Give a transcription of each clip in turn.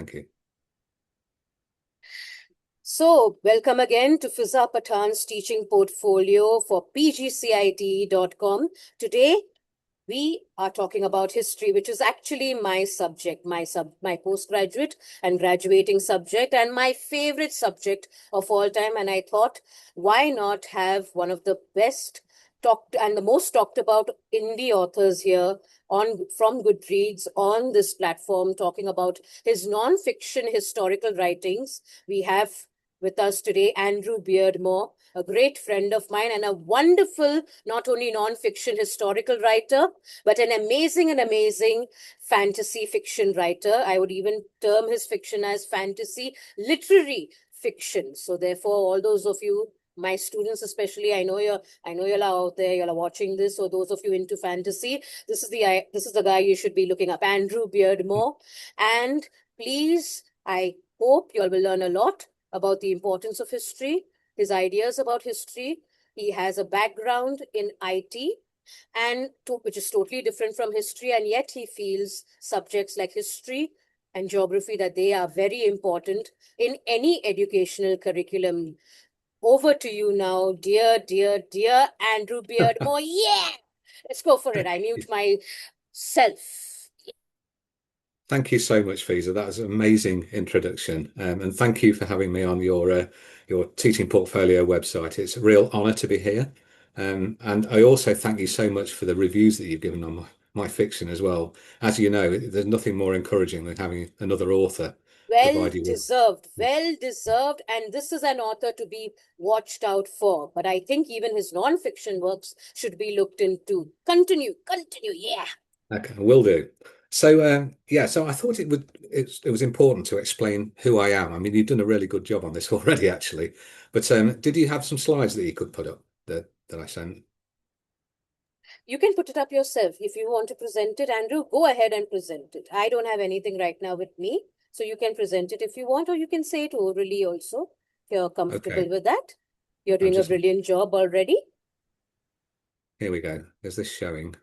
Thank you. So, welcome again to Fiza Pathan's teaching portfolio for pgcit.com. Today, we are talking about history, which is actually my subject, my postgraduate and graduating subject, and my favorite subject of all time. And I thought, why not have one of the best talked and the most talked about indie authors here on from Goodreads on this platform, talking about his non-fiction historical writings. We have with us today Andrew Beardmore, a great friend of mine and a wonderful, not only non-fiction historical writer, but an amazing fantasy fiction writer. I would even term his fiction as fantasy literary fiction. So therefore, all those of you, my students especially, I know you're out there, you're watching this. So those of you into fantasy, this is the guy you should be looking up, Andrew Beardmore. And please, I hope you all will learn a lot about the importance of history, his ideas about history. He has a background in IT, which is totally different from history, and yet he feels subjects like history and geography, that they are very important in any educational curriculum. Over to you now, dear Andrew Beardmore. Yeah, let's go for it. I mute myself. Thank you so much, Fiza. That was an amazing introduction. And thank you for having me on your teaching portfolio website. It's a real honor to be here. And I also thank you so much for the reviews that you've given on my fiction as well. As you know, there's nothing more encouraging than having another author Well provide you with. deserved, well deserved. And this is an author to be watched out for. But I think even his non-fiction works should be looked into. Continue, yeah. Okay, will do. So yeah, so I thought it was important to explain who I am. I mean, you've done a really good job on this already, actually. But did you have some slides that you could put up that I sent? You can put it up yourself. If you want to present it, Andrew, go ahead and present it. I don't have anything right now with me, so you can present it if you want, or you can say it orally also, if you're comfortable Okay, with that. You're I'm doing a just brilliant job already. here we go. There's this showing.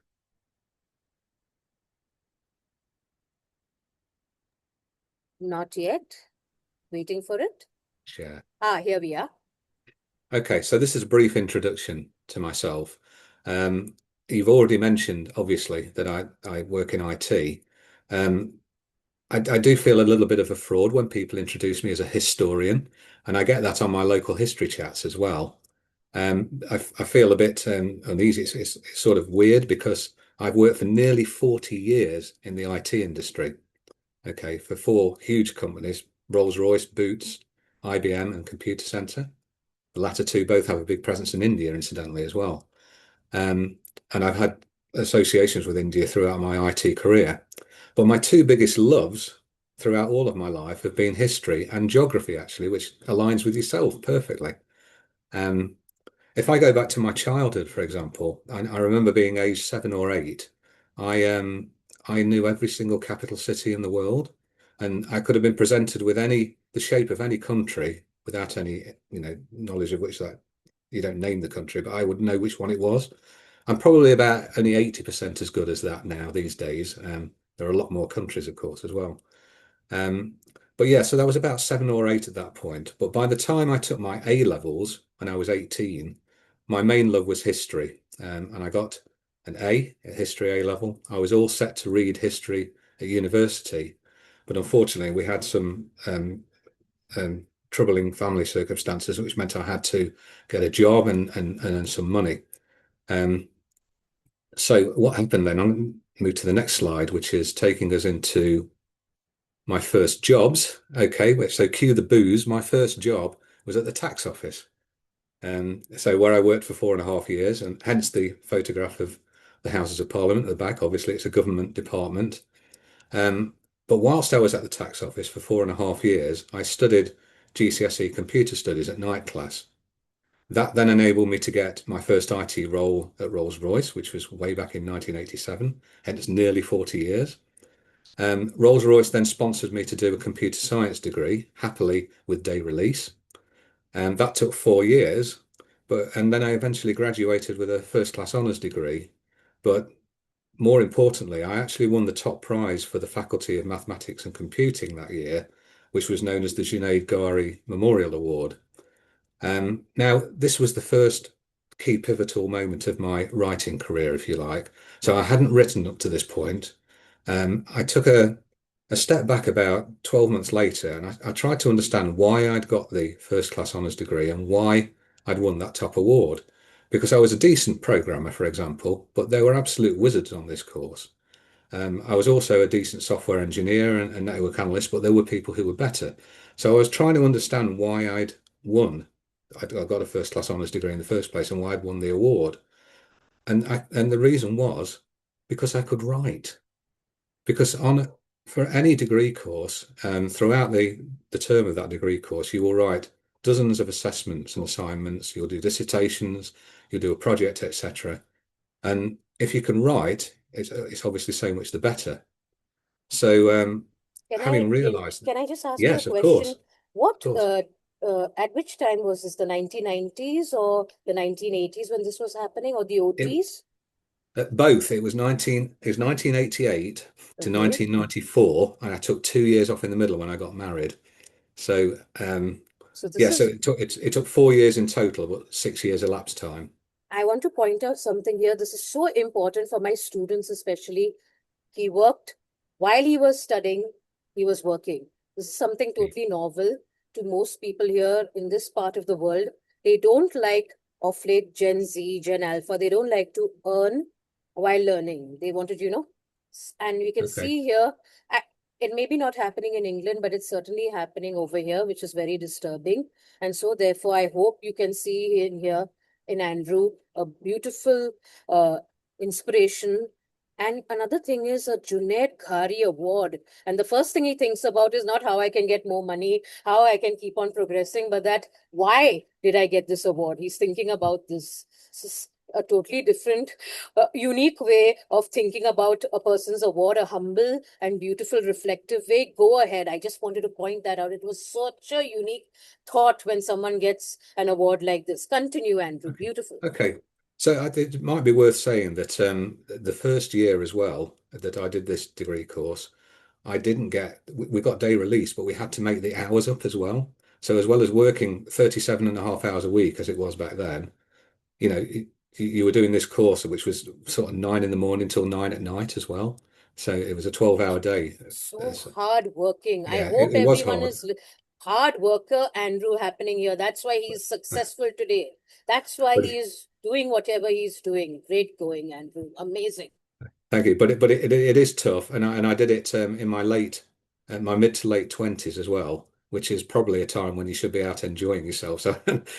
Not yet. Waiting for it. Share. Here we are. Okay, so this is a brief introduction to myself. Um, you've already mentioned, obviously, that I work in IT. Um, I do feel a little bit of a fraud when people introduce me as a historian, and I get that on my local history chats as well. I feel a bit uneasy. It's sort of weird because I've worked for nearly 40 years in the IT industry. Okay, for four huge companies, Rolls-Royce, Boots, IBM, and Computer Center. The latter two both have a big presence in India, incidentally, as well. Um, and I've had associations with India throughout my IT career. But my two biggest loves throughout all of my life have been history and geography, actually, which aligns with yourself perfectly. Um, if I go back to my childhood, for example, I remember being aged 7 or 8. I um I knew every single capital city in the world, and I could have been presented with the shape of any country without any, knowledge of which that you don't name the country, but I would know which one it was. I'm probably about only 80% as good as that now these days. There are a lot more countries, of course, as well. Um, but yeah, so that was about 7 or 8 at that point. But by the time I took my A levels when I was 18, my main love was history. And I got an A at history A level. I was all set to read history at university. But unfortunately, we had some troubling family circumstances, which meant I had to get a job and earn some money. Um, so what happened then? I'll move to the next slide, which is taking us into my first jobs. Okay, so cue the booze. My first job was at the tax office. So where I worked for 4.5 years, and hence the photograph of the Houses of Parliament at the back. Obviously, it's a government department. Um, but whilst I was at the tax office for 4.5 years, I studied GCSE computer studies at night class. That then enabled me to get my first IT role at Rolls-Royce, which was way back in 1987, hence nearly 40 years. Rolls-Royce then sponsored me to do a computer science degree, happily with day release. And that took 4 years, and then I eventually graduated with a first class honours degree. But more importantly, I actually won the top prize for the Faculty of Mathematics and Computing that year, which was known as the Junaid Ghauri Memorial Award. Now, this was the first key pivotal moment of my writing career, if you like. So I hadn't written up to this point. I took a step back about 12 months later, and I tried to understand why I'd got the first class honours degree and why I'd won that top award. Because I was a decent programmer, for example, but there were absolute wizards on this course. I was also a decent software engineer and network analyst, but there were people who were better. So I was trying to understand why I'd won. I got a first class honours degree in the first place and why I'd won the award. And the reason was because I could write. Because for any degree course, throughout the term of that degree course, you will write dozens of assessments and assignments. You'll do dissertations, you'll do a project, etc. And if you can write, it's obviously so much the better. So having realised that, Can I just ask you a yes, of question? course, of What course. at which time was this, the 1990s or the 1980s when this was happening, or the It OTs? both. It was 1988 to Okay. 1994, and I took 2 years off in the middle when I got married. So So this yeah, so is, it took 4 years in total, but 6 years elapsed time. I want to point out something here. This is so important for my students, especially. He worked while he was studying, he was working. This is something totally novel to most people here in this part of the world. They don't like, of late, Gen Z, Gen Alpha, they don't like to earn while learning. They wanted, and we can Okay. see here, it may be not happening in England, but it's certainly happening over here, which is very disturbing. And so, therefore, I hope you can see in here in Andrew a beautiful inspiration. And another thing is a Junaid Ghari Award. And the first thing he thinks about is not how I can get more money, how I can keep on progressing, but that why did I get this award? He's thinking about this. This is a totally different, unique way of thinking about a person's award, a humble and beautiful, reflective way. Go ahead. I just wanted to point that out. It was such a unique thought when someone gets an award like this. Continue, Andrew. Okay. Beautiful. Okay. So it might be worth saying that the first year as well that I did this degree course, I didn't get, we got day release, but we had to make the hours up as well. So as well as working 37 and a half hours a week as it was back then, you know, you were doing this course, which was sort of 9 in the morning till 9 at night as well. So it was a 12-hour day. So hard working. I Yeah, hope it was everyone hard, is hard worker, Andrew, happening here. That's why he's successful today. That's why but he is doing whatever he's doing. Great going, Andrew. Amazing. thank you. But it is tough, and I did it in my mid to late 20s as well, which is probably a time when you should be out enjoying yourself. So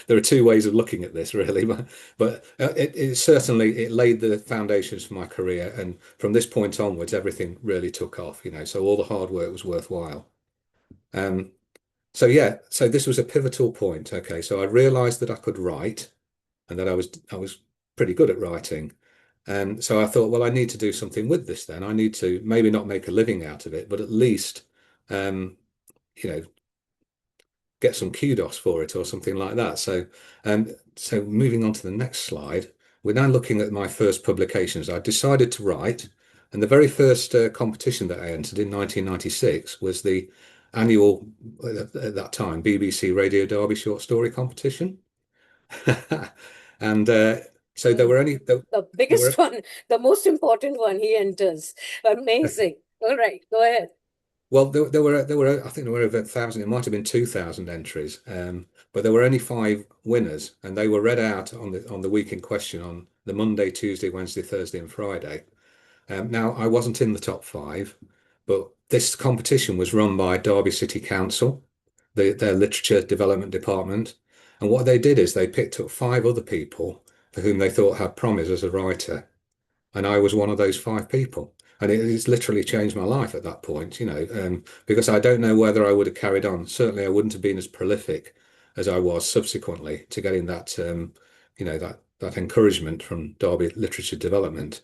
there are two ways of looking at this, really. But it certainly it laid the foundations for my career, and from this point onwards, everything really took off. So all the hard work was worthwhile. Um, so yeah, so this was a pivotal point. Okay, so I realised that I could write, and that I was pretty good at writing. And so I thought, well, I need to do something with this then. I need to maybe not make a living out of it, but at least, um, you know, get some kudos for it or something like that. So moving on to the next slide, we're now looking at my first publications. I decided to write, and the very first competition that I entered in 1996 was the annual, at that time, BBC Radio Derby short story competition. And so there Mm. were only The there biggest were one, the most important one he enters. Amazing. All right, go ahead. well there were I think there were over 1,000. It might have been 2,000 entries, but there were only five winners, and they were read out on the week in question on the Monday, Tuesday, Wednesday, Thursday, and Friday. Now I wasn't in the top five, but this competition was run by Derby City Council, their literature development department, and what they did is they picked up five other people for whom they thought had promise as a writer, and I was one of those five people. And it's literally changed my life at that point, because I don't know whether I would have carried on. Certainly, I wouldn't have been as prolific as I was subsequently to getting that encouragement from Derby Literature Development.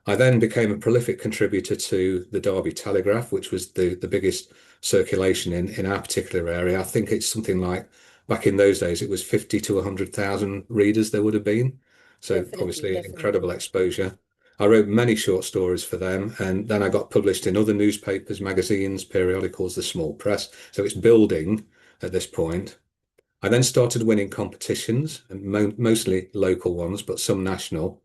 I then became a prolific contributor to the Derby Telegraph, which was the biggest circulation in our particular area. I think it's something like back in those days, it was 50 to 100,000 readers there would have been. So Definitely, obviously incredible definitely. exposure. I wrote many short stories for them, and then I got published in other newspapers, magazines, periodicals, the small press. So it's building at this point. I then started winning competitions, and mostly local ones, but some national.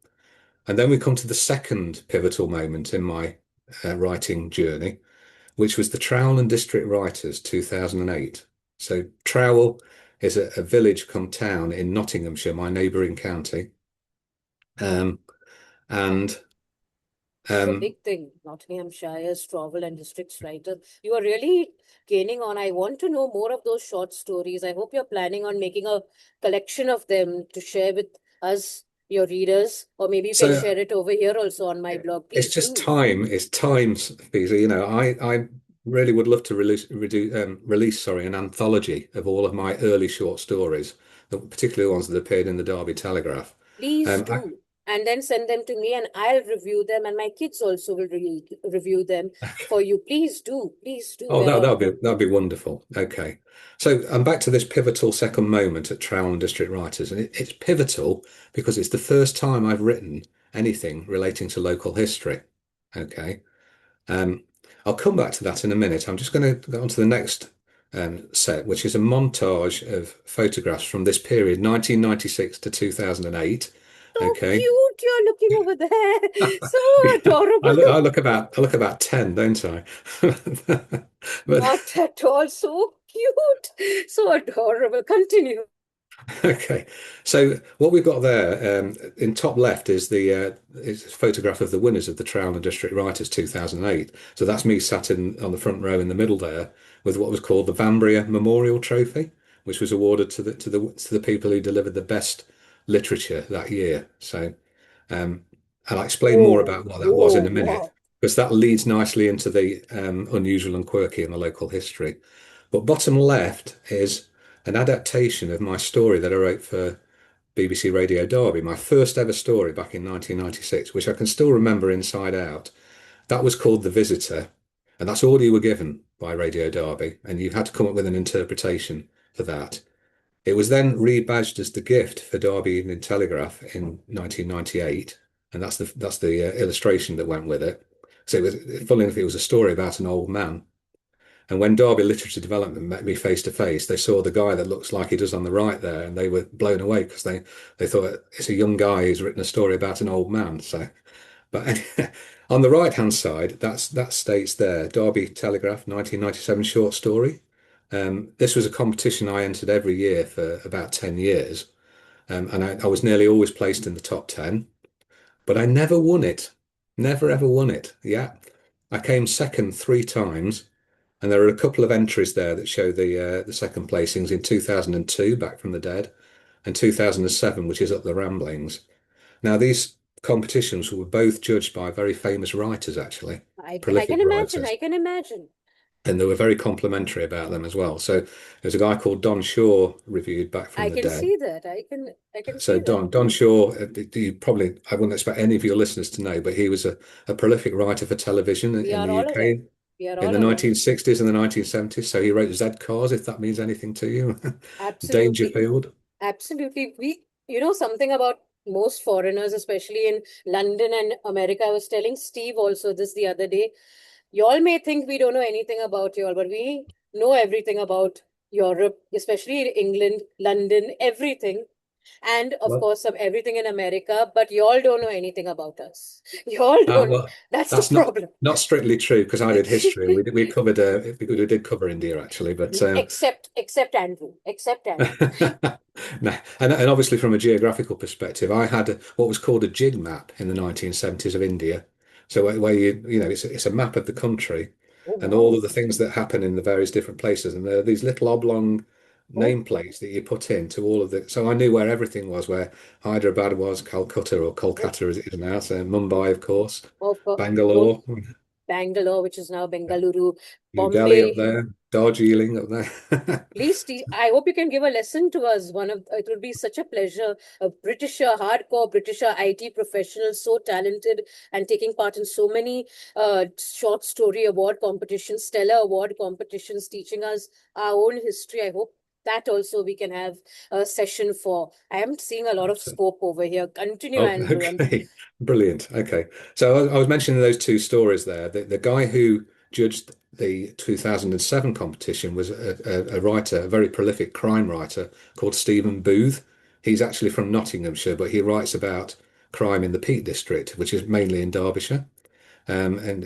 And then we come to the second pivotal moment in my writing journey, which was the Trowell and District Writers 2008. So Trowell is a village come town in Nottinghamshire, my neighbouring county. Um, and It's a um, big thing. Nottinghamshire's travel and districts writer. You are really gaining on. I want to know more of those short stories. I hope you're planning on making a collection of them to share with us, your readers, or maybe you can so share it over here also on my blog. it's Please just do. time. It's time, Fiza. I really would love to release, sorry, an anthology of all of my early short stories, particularly the ones that appeared in the Derby Telegraph. Please I, do. And then send them to me and I'll review them and my kids also will review them for you. Please do. Please do. Oh, that'd be wonderful. Okay, so I'm back to this pivotal second moment at Trowell and District Writers, and it's pivotal because it's the first time I've written anything relating to local history. Okay, um, I'll come back to that in a minute. I'm just going to go on to the next set, which is a montage of photographs from this period, 1996 to 2008. So Okay, cute you're looking over there. So yeah, adorable. I look about 10, don't I? But Not at all. So cute. So adorable. Continue. okay, so what we've got there in top left is a photograph of the winners of the Trowell and District Writers 2008. So that's me sat in on the front row in the middle there with what was called the Vanbrugh Memorial Trophy, which was awarded to the people who delivered the best literature that year. So and I'll explain more Oh, about what that was in oh, a minute wow. because that leads nicely into the unusual and quirky in the local history. But bottom left is an adaptation of my story that I wrote for BBC Radio Derby, my first ever story back in 1996, which I can still remember inside out. That was called The Visitor, and that's all you were given by Radio Derby, and you had to come up with an interpretation for that. It was then rebadged as The Gift for Derby Evening Telegraph in 1998, and that's the illustration that went with it. So it was, funnily enough, it was a story about an old man. And when Derby Literature Development met me face to face, they saw the guy that looks like he does on the right there, and they were blown away because they thought it's a young guy who's written a story about an old man. So, but on the right hand side, that states there Derby Telegraph 1997 short story. This was a competition I entered every year for about 10 years, and I was nearly always placed in the top 10, but I never won it. Never ever won it. Yeah, I came second three times and there are a couple of entries there that show the second placings in 2002, Back from the Dead, and 2007, which is Up the Ramblings. Now, these competitions were both judged by very famous writers, actually, I prolific can imagine. writers, I can imagine. and they were very complimentary about them as well. So there's a guy called Don Shaw reviewed Back from I the can Dead. see that. I can So see that. Don Shaw, you probably I wouldn't expect any of your listeners to know, but he was a prolific writer for television We in are the all aware. UK We are in all the aware. 1960s and the 1970s. So he wrote Z Cars, if that means anything to you. Absolutely. Dangerfield. Absolutely. Something about most foreigners, especially in London and America. I was telling Steve also this the other day. Y'all may think we don't know anything about y'all, but we know everything about Europe, especially England, London, everything. And of Well, course, everything in America, but y'all don't know anything about us. Y'all don't. well, That's the that's not problem. not strictly true because I did history and we covered we did cover India actually, but Except Andrew. Except Andrew. no, and obviously from a geographical perspective, I had what was called a jig map in the 1970s of India. So where it's a map of the country Oh, and all of wow. the things that happen in the various different places, and there are these little oblong Oh, nameplates that you put into all of the. So I knew where everything was, where Hyderabad was, Calcutta or oh, Kolkata as it is now, so Mumbai, of course, of course. Oh, Bangalore, Bangalore, which is now Bengaluru, New Delhi up Bombay. there, Darjeeling up there. Please, I hope you can give a lesson to us. It would be such a pleasure. A Britisher, hardcore Britisher IT professional, so talented and taking part in so many short story award competitions, stellar award competitions, teaching us our own history. I hope that also we can have a session for. I am seeing a lot of scope over here. Continue, Oh, Andrew. okay. Brilliant. Okay. So I was mentioning those two stories there. The guy who judged the 2007 competition was a writer, a very prolific crime writer called Stephen Booth. He's actually from Nottinghamshire, but he writes about crime in the Peak District, which is mainly in Derbyshire. And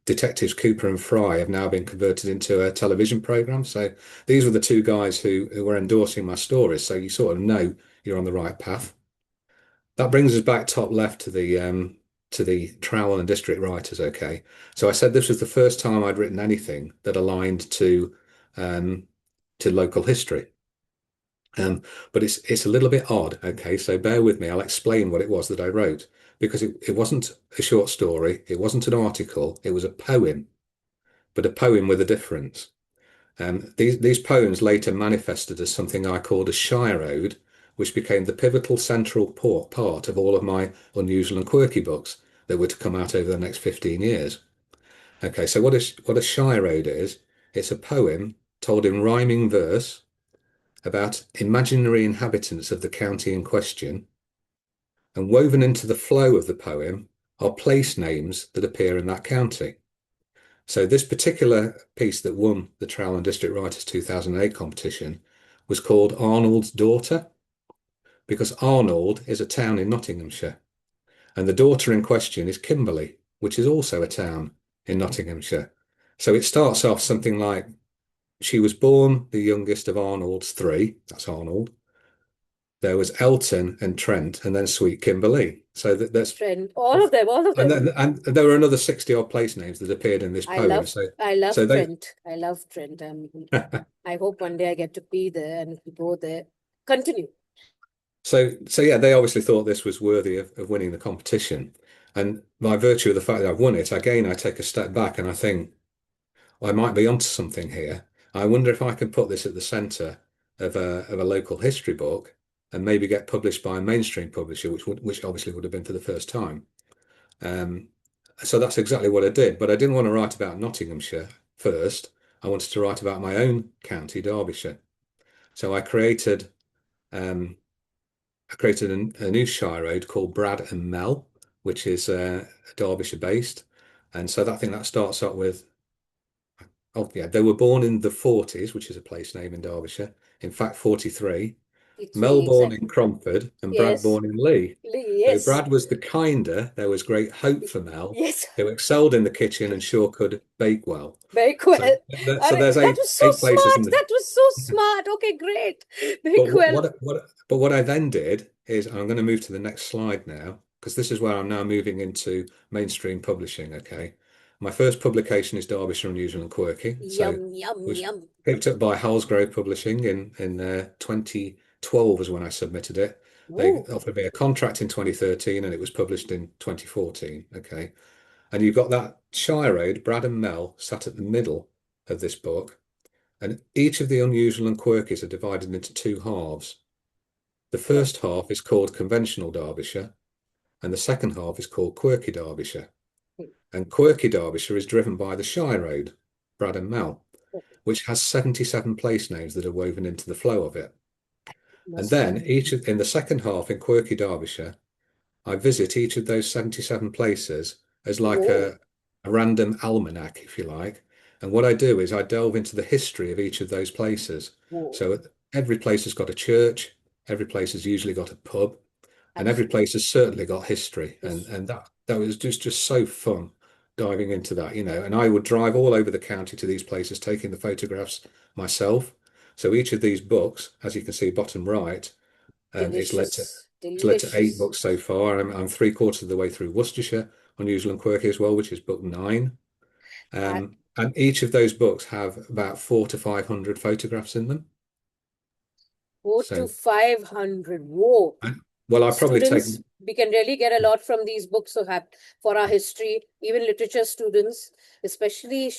Detectives Cooper and Fry have now been converted into a television program. So these were the two guys who were endorsing my stories. So you sort of know you're on the right path. That brings us back top left to the trowel and district writers. Okay, so I said this was the first time I'd written anything that aligned um, to local history. Um, but it's a little bit odd. Okay, so bear with me. I'll explain what it was that I wrote because it wasn't a short story, it wasn't an article, it was a poem, but a poem with a difference. These poems later manifested as something I called a shire-ode, which became the pivotal central part of all of my unusual and quirky books that were to come out over the next 15 years. Okay, so what a shire-ode is, it's a poem told in rhyming verse about imaginary inhabitants of the county in question, and woven into the flow of the poem are place names that appear in that county. So this particular piece that won the Trowell and District Writers 2008 competition was called Arnold's Daughter, because Arnold is a town in Nottinghamshire, and the daughter in question is Kimberley, which is also a town in Nottinghamshire. So it starts off something like, she was born the youngest of Arnold's three, that's Arnold. There was Elton and Trent, and then Sweet Kimberley. So that's Trend. All of them, all of and them. and there were another 60 odd place names that appeared in this poem. I love So they Trent. I love Trent. I hope one day I get to be there and go there. Continue. so yeah, they obviously thought this was worthy of winning the competition. And by virtue of the fact that I've won it, again, I take a step back and I think, well, I might be onto something here. I wonder if I can put this at the centre of a local history book and maybe get published by a mainstream publisher, which obviously would have been for the first time. Um, so that's exactly what I did. But I didn't want to write about Nottinghamshire first. I wanted to write about my own county, Derbyshire. So um, I created a new shire-ode called Brad and Mel, which is Derbyshire based. And so I think that starts up with, oh yeah, they were born in the 40s, which is a place name in Derbyshire. In fact, 43. Mel 3 born in exactly. Cromford and Brad Yes. born in Lee. So Yes. Brad was the kinder. There was great hope for Mel, Yes. who excelled in the kitchen and sure could bake well. Very So, well. so there's That was so eight places in smart. the. That was so smart. Okay, great. Very But well. what I then did is I'm going to move to the next slide now because this is where I'm now moving into mainstream publishing. Okay, my first publication is Derbyshire Unusual and Quirky. So Yum, it yum, was yum. picked up by Halsgrove Publishing in 2012 was when I submitted it. They Ooh. offered me a contract in 2013 and it was published in 2014. Okay, and you've got that shire-ode, Brad and Mel, sat at the middle of this book. And each of the unusual and quirkies are divided into two halves. The Right. first half is called conventional Derbyshire, and the second half is called quirky Derbyshire. And quirky Derbyshire is driven by the shire-ode, Brad and Mel, which has 77 place names that are woven into the flow of it. And Must then in the second half in quirky Derbyshire, I visit each of those 77 places as like whoa, a random almanac, if you like. And what I do is I delve into the history of each of those places. whoa. So every place has got a church, every place has usually got a pub, and every Absolutely. place has certainly got history. And Yes. and that was just so fun diving into that. And I would drive all over the county to these places, taking the photographs myself. So each of these books, as you can see bottom right, it's led to Delicious. it's led to eight Delicious. books so far. I'm three-quarters of the way through Worcestershire, Unusual and Quirky as well, which is book nine. Uh, And each of those books have about 400 to 500 photographs in them. Four to So, 500. Whoa. I- well, I probably take, Students, we can really get a lot from these books so have for our history, even literature students, especially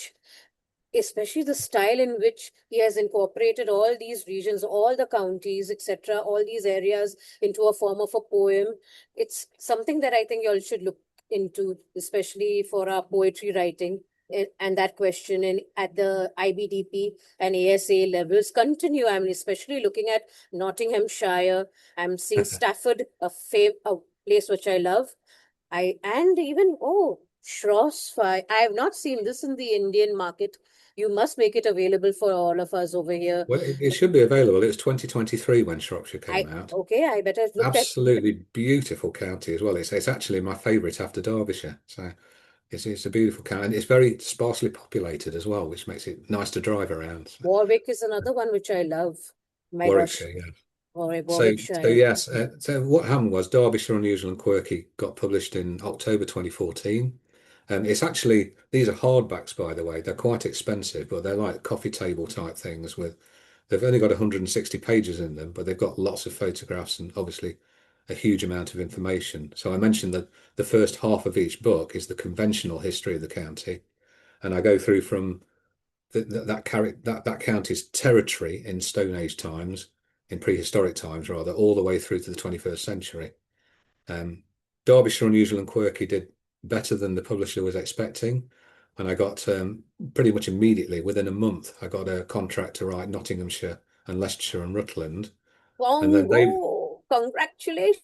especially the style in which he has incorporated all these regions, all the counties, etc., all these areas into a form of a poem. It's something that I think you all should look into, especially for our poetry writing. and that question in at the IBDP and ASA levels continue. I mean, especially looking at Nottinghamshire, I'm seeing Stafford, a place which I love. And even Shropshire. I have not seen this in the Indian market. You must make it available for all of us over here. Well, it should be available. It was 2023 when Shropshire came I out. Okay, I better look at. Absolutely beautiful county as well. It's actually my favourite after Derbyshire. So it's a beautiful county, and it's very sparsely populated as well, which makes it nice to drive around. So, Warwick is another one which I love. My gosh, Warwickshire, yeah. So Warwickshire. yes, so what happened was Derbyshire Unusual and Quirky got published in October 2014. It's actually, these are hardbacks, by the way. They're quite expensive, but they're like coffee table type things with, they've only got 160 pages in them, but they've got lots of photographs and obviously a huge amount of information. So I mentioned that the first half of each book is the conventional history of the county, and I go through from that county's territory in Stone Age times, in prehistoric times rather, all the way through to the 21st century. Um, Derbyshire Unusual and Quirky did better than the publisher was expecting, and I got pretty much immediately, within a month, I got a contract to write Nottinghamshire and Leicestershire and Rutland, and then they Congo, congratulations.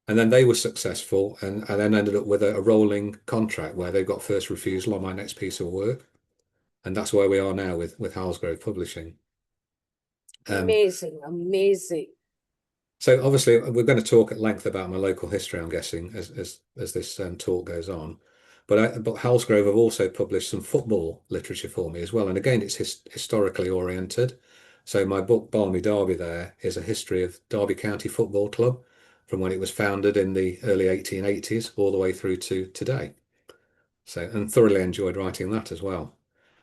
and then they were successful, and I then ended up with a rolling contract where they got first refusal on my next piece of work, and that's where we are now with Halsgrove Publishing. Um, Amazing, amazing. So obviously we're going to talk at length about my local history, I'm guessing, as this talk goes on. But Halsgrove have also published some football literature for me as well, and again it's historically oriented. So my book Balmy Derby there is a history of Derby County Football Club from when it was founded in the early 1880s all the way through to today. So and thoroughly enjoyed writing that as well.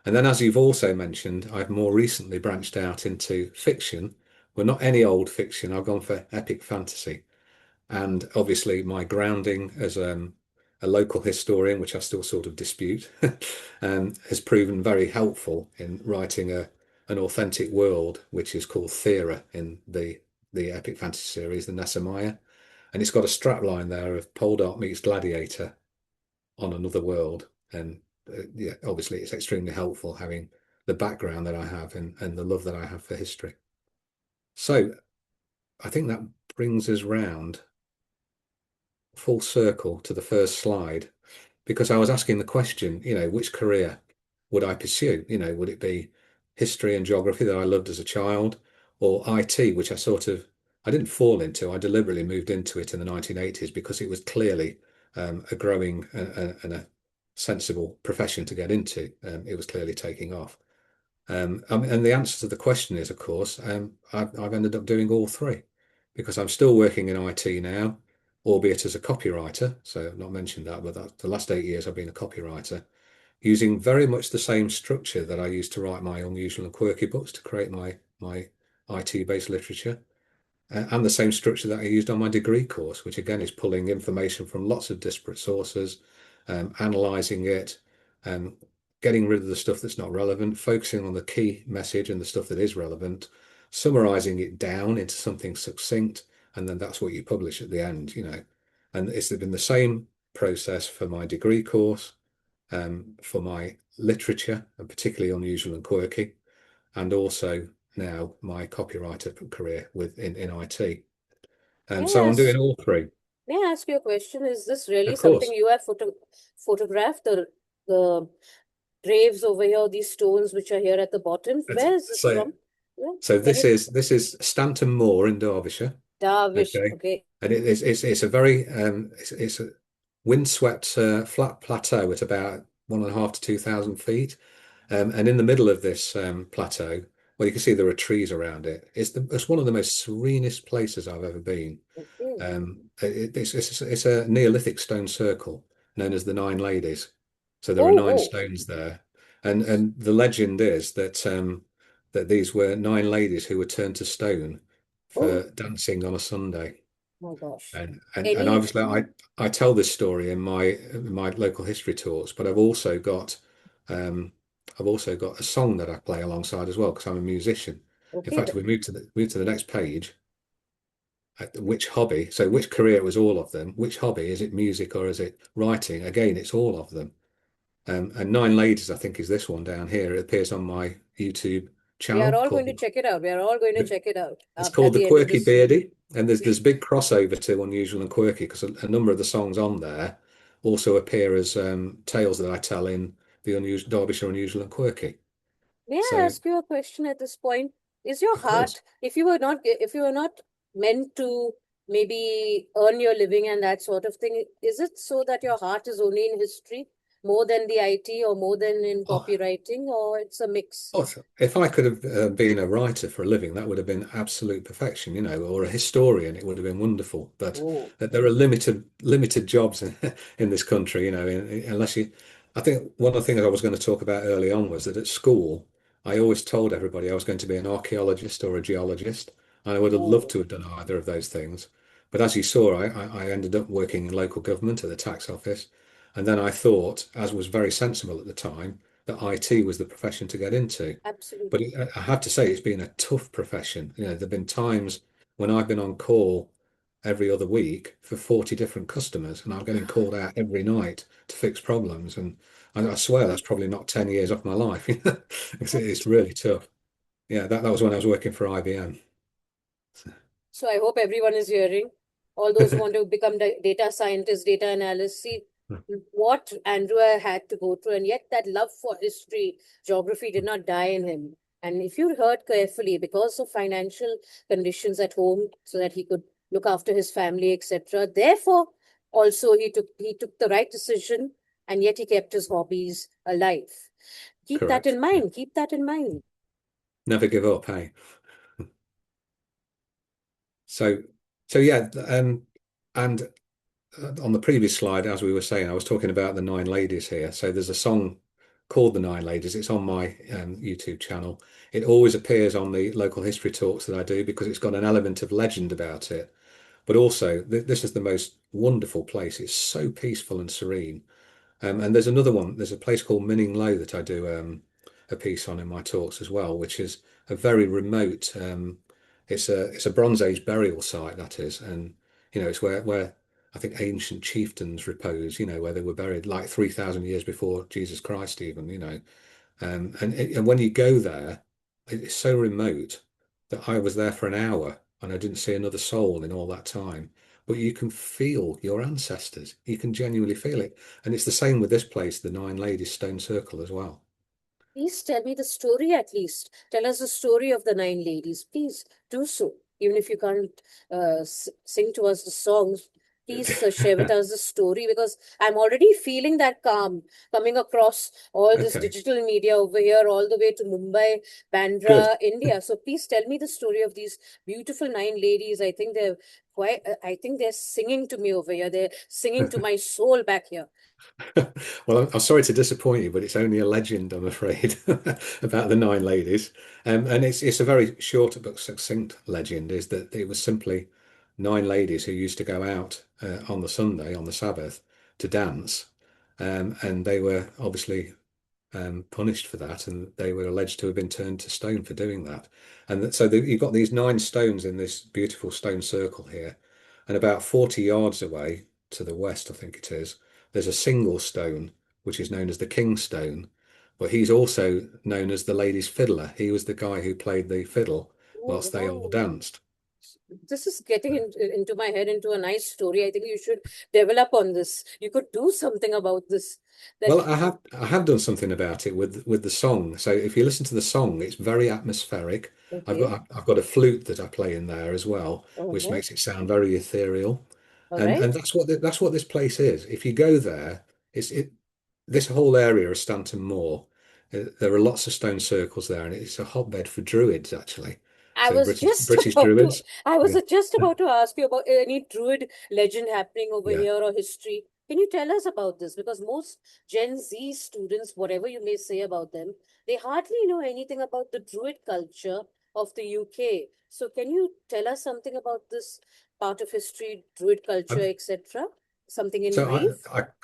And then, as you've also mentioned, I've more recently branched out into fiction. Well, not any old fiction. I've gone for epic fantasy. And obviously, my grounding as a local historian, which I still sort of dispute, has proven very helpful in writing an authentic world, which is called Thera in the epic fantasy series, the Nessemiah. And it's got a strapline there of Poldark meets Gladiator on another world. And yeah, obviously it's extremely helpful having the background that I have and the love that I have for history. So I think that brings us round full circle to the first slide because I was asking the question, which career would I pursue? Would it be history and geography that I loved as a child, or IT, which I didn't fall into. I deliberately moved into it in the 1980s because it was clearly a growing and a sensible profession to get into. It was clearly taking off. And the answer to the question is, of course, I've ended up doing all three because I'm still working in IT now, albeit as a copywriter. So I've not mentioned that, but the last 8 years I've been a copywriter using very much the same structure that I used to write my unusual and quirky books to create my IT-based literature, and the same structure that I used on my degree course, which again is pulling information from lots of disparate sources, analyzing it, um, getting rid of the stuff that's not relevant, focusing on the key message and the stuff that is relevant, summarizing it down into something succinct, and then that's what you publish at the end. And it's been the same process for my degree course, for my literature, and particularly unusual and quirky, and also now my copywriter career in IT. May I So I'm ask, doing all three. may I ask you a question? Is this really Of something course. you have photographed? The graves over here, these stones which are here at the bottom. Where is this So from? Yeah, so can this you? is Stanton Moor in Derbyshire. Darvish. Okay. Okay. And it's a very it's a windswept flat plateau at about 1.5 to 2,000 feet. And in the middle of this plateau, well, you can see there are trees around it. It's one of the most serenest places I've ever been. Okay. It's a Neolithic stone circle known as the Nine Ladies. So there are Oh, nine oh, stones there, and the legend is that these were nine ladies who were turned to stone oh for dancing on a Sunday. my gosh. And Any? obviously I tell this story in my local history talks, but um, I've also got a song that I play alongside as well because I'm a musician. In Okay. fact, if we move to the next page, which hobby, so which career, it was all of them. Which hobby, is it music or is it writing? Again, it's all of them. And Nine Ladies, I think, is this one down here. It appears on my YouTube We are channel all going to called check it out. We are all going to check it out it's at called The the end of Quirky this. Beardy. And there's big crossover to Unusual and Quirky because a number of the songs on there also appear as tales that I tell in the unusual Derbyshire Unusual and Quirky. May I So, ask you a question at this point? Is your of course. heart, if you were not meant to maybe earn your living and that sort of thing, is it so that your heart is only in history more than the IT or more than in Oh, copywriting, or it's a mix? oh, if I could have been a writer for a living, that would have been absolute perfection, or a historian, it would have been wonderful. But Oh, there are limited jobs in this country, unless you. I think one of the things I was going to talk about early on was that at school, I always told everybody I was going to be an archaeologist or a geologist, and I would have loved oh, to have done either of those things. But as you saw, I ended up working in local government at the tax office, and then I thought, as was very sensible at the time, that IT was the profession to get into. But absolutely. I have to say, it's been a tough profession. There've been times when I've been on call every other week for 40 different customers, and I'm getting called out every night to fix problems. And I swear that's probably not 10 years off my life. It's really tough. Yeah, that was when I was working for IBM. So I hope everyone is hearing. All those who want to become data scientists, data analysts, see what Andrew had to go through, and yet that love for history, geography did not die in him. And if you heard carefully, because of financial conditions at home, so that he could look after his family, etc. Therefore, also he took the right decision, and yet he kept his hobbies alive. Keep that Correct. in Yeah. mind. Keep that in mind. Never give up, hey. So, so yeah, and on the previous slide, as we were saying, I was talking about the Nine Ladies here. So there's a song called The Nine Ladies. It's on my YouTube channel. It always appears on the local history talks that I do because it's got an element of legend about it. But also, this is the most wonderful place. It's so peaceful and serene. And there's another one. There's a place called Minning Low that I do a piece on in my talks as well, which is a very remote. It's a Bronze Age burial site that is, and it's where I think ancient chieftains repose. Where they were buried like 3,000 years before Jesus Christ, even. And when you go there, it's so remote that I was there for an hour and I didn't see another soul in all that time. But you can feel your ancestors. You can genuinely feel it. And it's the same with this place, the Nine Ladies Stone Circle as well. Please tell me the story at least. Tell us the story of the nine ladies. Please do so. Even if you can't sing to us the songs, please share with us the story, because I'm already feeling that calm coming across all this Okay, digital media over here, all the way to Mumbai, good. Bandra, India. So please tell me the story of these beautiful nine ladies. I think they're quite, I think they're singing to me over here. They're singing to my soul back here. Well, I'm sorry to disappoint you, but it's only a legend, I'm afraid, about the Nine Ladies. And it's a very short but succinct legend, is that it was simply nine ladies who used to go out on the Sunday, on the Sabbath, to dance. And they were obviously punished for that, and they were alleged to have been turned to stone for doing that. And so you've got these nine stones in this beautiful stone circle here, and about 40 yards away to the west, I think it is, there's a single stone which is known as the King's Stone, but he's also known as the lady's fiddler. He was the guy who played the fiddle Oh, whilst they all wow. danced. This is getting into my head into a nice story. I think you should develop on this. You could do something about this. That Well, I have done something about it with the song. So if you listen to the song, it's very atmospheric. I've okay. got I've got a flute that I play in there as well, which Oh, makes it sound very ethereal. all And right. that's what this place is. If you go there, this whole area of Stanton Moor. There are lots of stone circles there, and it's a hotbed for druids actually. I So was just British about to druids. I was Yeah. just about to ask you about any druid legend happening over Yeah. here or history. Can you tell us about this? Because most Gen Z students, whatever you may say about them, they hardly know anything about the druid culture of the UK. So can you tell us something about this part of history, druid culture, etc.? Something in So brief?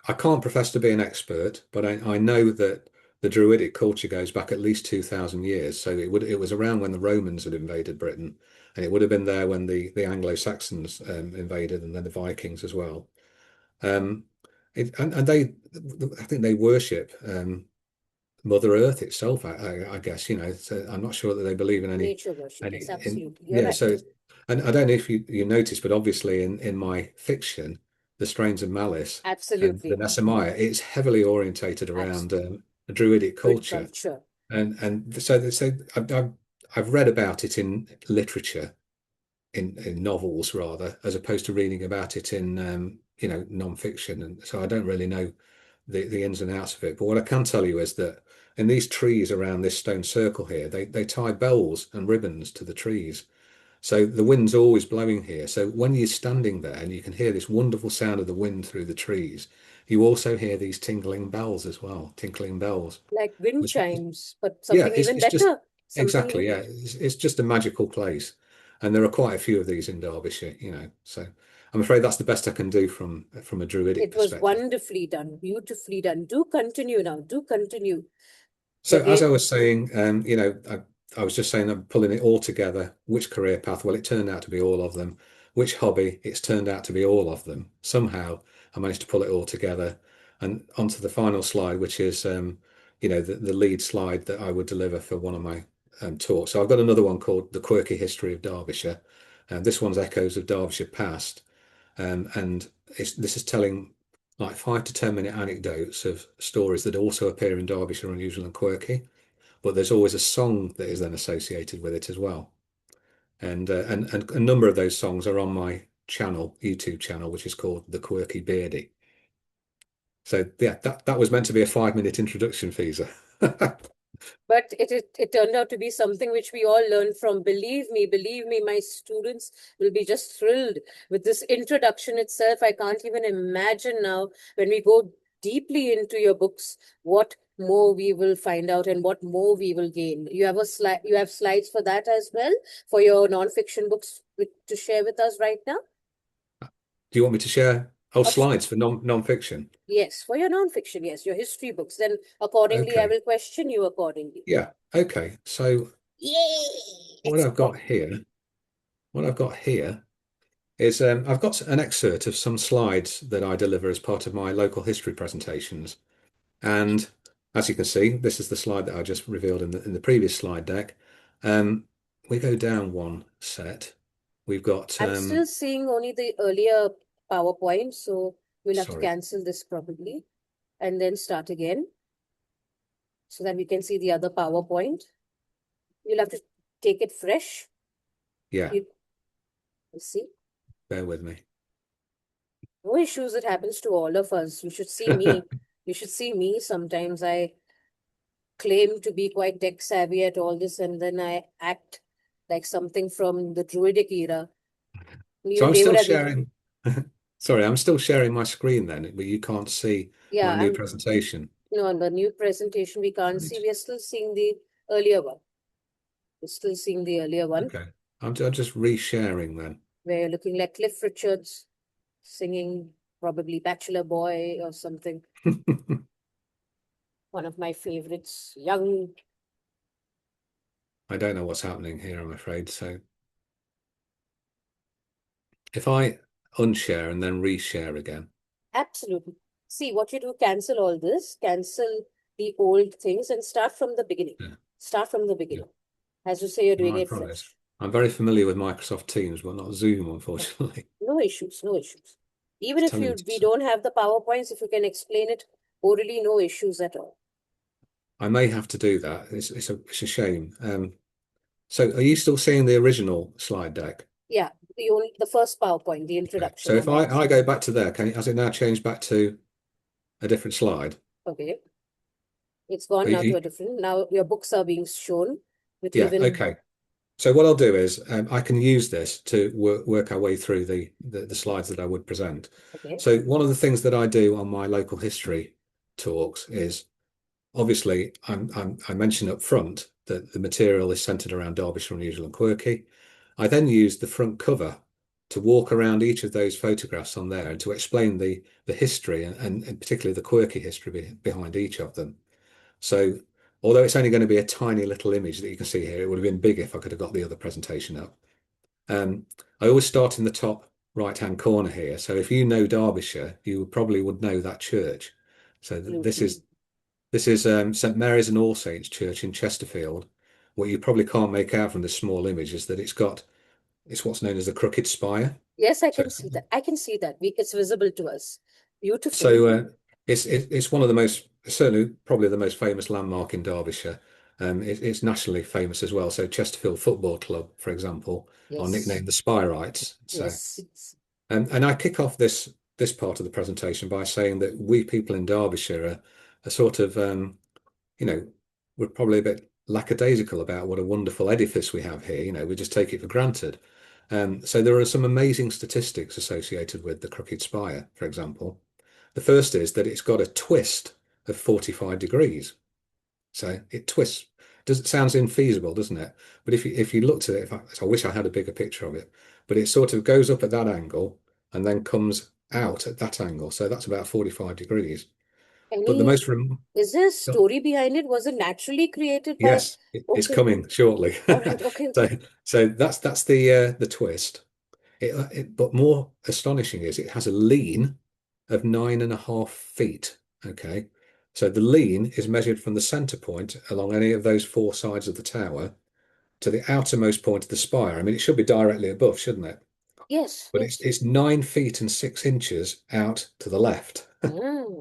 I can't profess to be an expert, but I know that the Druidic culture goes back at least 2,000 years. So it was around when the Romans had invaded Britain, and it would have been there when the Anglo-Saxons invaded, and then the Vikings as well. Um, And I think they worship Mother Earth itself. I guess So I'm not sure that they believe in Nature worship. Yes, in absolutely. You're yeah. right. So, and I don't know if you noticed, but obviously in my fiction, the Strains of Malice and the Absolutely. Nessemiah, it's heavily orientated around Absolutely. a Druidic Good culture, culture. and so I've read about it in literature, in novels rather, as opposed to reading about it in non-fiction, and so I don't really know the ins and outs of it. But what I can tell you is that in these trees around this stone circle here, they tie bells and ribbons to the trees. So the wind's always blowing here. So when you're standing there and you can hear this wonderful sound of the wind through the trees, you also hear these tingling bells as well, tinkling bells. Like wind Which, chimes, but yeah, something even it's just better. Something exactly, even yeah, it's just a magical place. And there are quite a few of these in Derbyshire. So I'm afraid that's the best I can do from a Druidic It was perspective. wonderfully done, beautifully done. Do continue now. Do continue. So as I Again, was saying, I was just saying I'm pulling it all together. Which career path? Well, it turned out to be all of them. Which hobby? It's turned out to be all of them. Somehow I managed to pull it all together. And onto the final slide, which is, the lead slide that I would deliver for one of my talks. So I've got another one called The Quirky History of Derbyshire. This one's Echoes of Derbyshire Past. And this is telling like 5 to 10 minute anecdotes of stories that also appear in Derbyshire Unusual and Quirky, but there's always a song that is then associated with it as well. And a number of those songs are on my channel, YouTube channel, which is called The Quirky Beardy. So yeah, that was meant to be a 5 minute introduction, Fiza. but it turned out to be something which we all learned from. Believe me, my students will be just thrilled with this introduction itself. I can't even imagine now when we go deeply into your books what more we will find out and what more we will gain. You have a slide. You have slides for that as well for your non-fiction books to share with us right now. Do you want me to share? Oh, Of slides for non-fiction. Yes, for your non-fiction, yes, your history books. Then accordingly, I Okay. will question you accordingly. Yeah. Okay. So Yay! what Let's I've go. got here, what I've got here is I've got an excerpt of some slides that I deliver as part of my local history presentations. And as you can see, this is the slide that I just revealed in the previous slide deck. We go down one set. We've got, I'm still seeing only the earlier PowerPoint, so we'll have to sorry, cancel this probably and then start again so that we can see the other PowerPoint. You'll have to take it fresh. yeah, You see, bear with me. no issues. It happens to all of us. You should see me. You should see me. Sometimes I claim to be quite tech savvy at all this, and then I act like something from the Druidic era. So Even I'm they would still have, sharing, sorry, I'm still sharing my screen then, but you can't see yeah, my new presentation. no, on the new presentation, we can't see. We are still seeing the earlier one. We're still seeing the earlier one Okay, I'm just resharing then. where you're looking like Cliff Richards singing probably Bachelor Boy or something. One of my favorites, young. I don't know what's happening here, I'm afraid. So if I unshare and then reshare again, Absolutely. See, what you do, cancel all this, cancel the old things and start from the beginning. yeah, Start from the yeah, beginning. As you say, you're doing I it promise. fresh. I'm very familiar with Microsoft Teams, but not Zoom, unfortunately. No issues, no issues. Even It's if telling me to we don't have the PowerPoints, if you can explain it orally, no issues at all. I may have to do that. It's a shame. So are you still seeing the original slide deck? Yeah, the first PowerPoint, the Okay. So introduction if on that. I go back to there, has it now changed back to a different slide? Okay. It's gone Are now to you- a different. Now your books are being shown with yeah. even. Okay. So what I'll do is I can use this to work our way through the slides that I would present. Okay. So one of the things that I do on my local history talks is obviously I mentioned up front that the material is centered around Derbyshire Unusual and Quirky. I then use the front cover to walk around each of those photographs on there and to explain the history and particularly the quirky history behind each of them. So although it's only going to be a tiny little image that you can see here, it would have been big if I could have got the other presentation up. I always start in the top right-hand corner here. So if you know Derbyshire, you probably would know that church. So Absolutely. this is St Mary's and All Saints Church in Chesterfield. What you probably can't make out from this small image is that it's what's known as the Crooked Spire. Yes, I So can see that. I can see that. It's visible to us. Beautiful. so it's one of the most certainly probably the most famous landmark in Derbyshire. It's nationally famous as well. So Chesterfield Football Club, for example, are Yes. nicknamed the Spirites. So Yes. and I kick off this part of the presentation by saying that we people in Derbyshire are sort of you know, we're probably a bit lackadaisical about what a wonderful edifice we have here. We just take it for granted. So there are some amazing statistics associated with the Crooked Spire, for example. The first is that it's got a twist of 45 degrees. So it twists. It sounds infeasible, doesn't it? But if you looked at it, I wish I had a bigger picture of it, but it sort of goes up at that angle and then comes out at that angle. So that's about 45 degrees. But the Any, most rem is there a story behind it? Was it naturally created by? Yes, it's Okay. coming shortly. All right. Okay. So, Okay. so that's the twist. But more astonishing is it has a lean of 9.5 feet. Okay, so the lean is measured from the center point along any of those four sides of the tower to the outermost point of the spire. I mean, it should be directly above, shouldn't it? Yes. But it's Yes. it's 9 feet and 6 inches out to the left. Ah,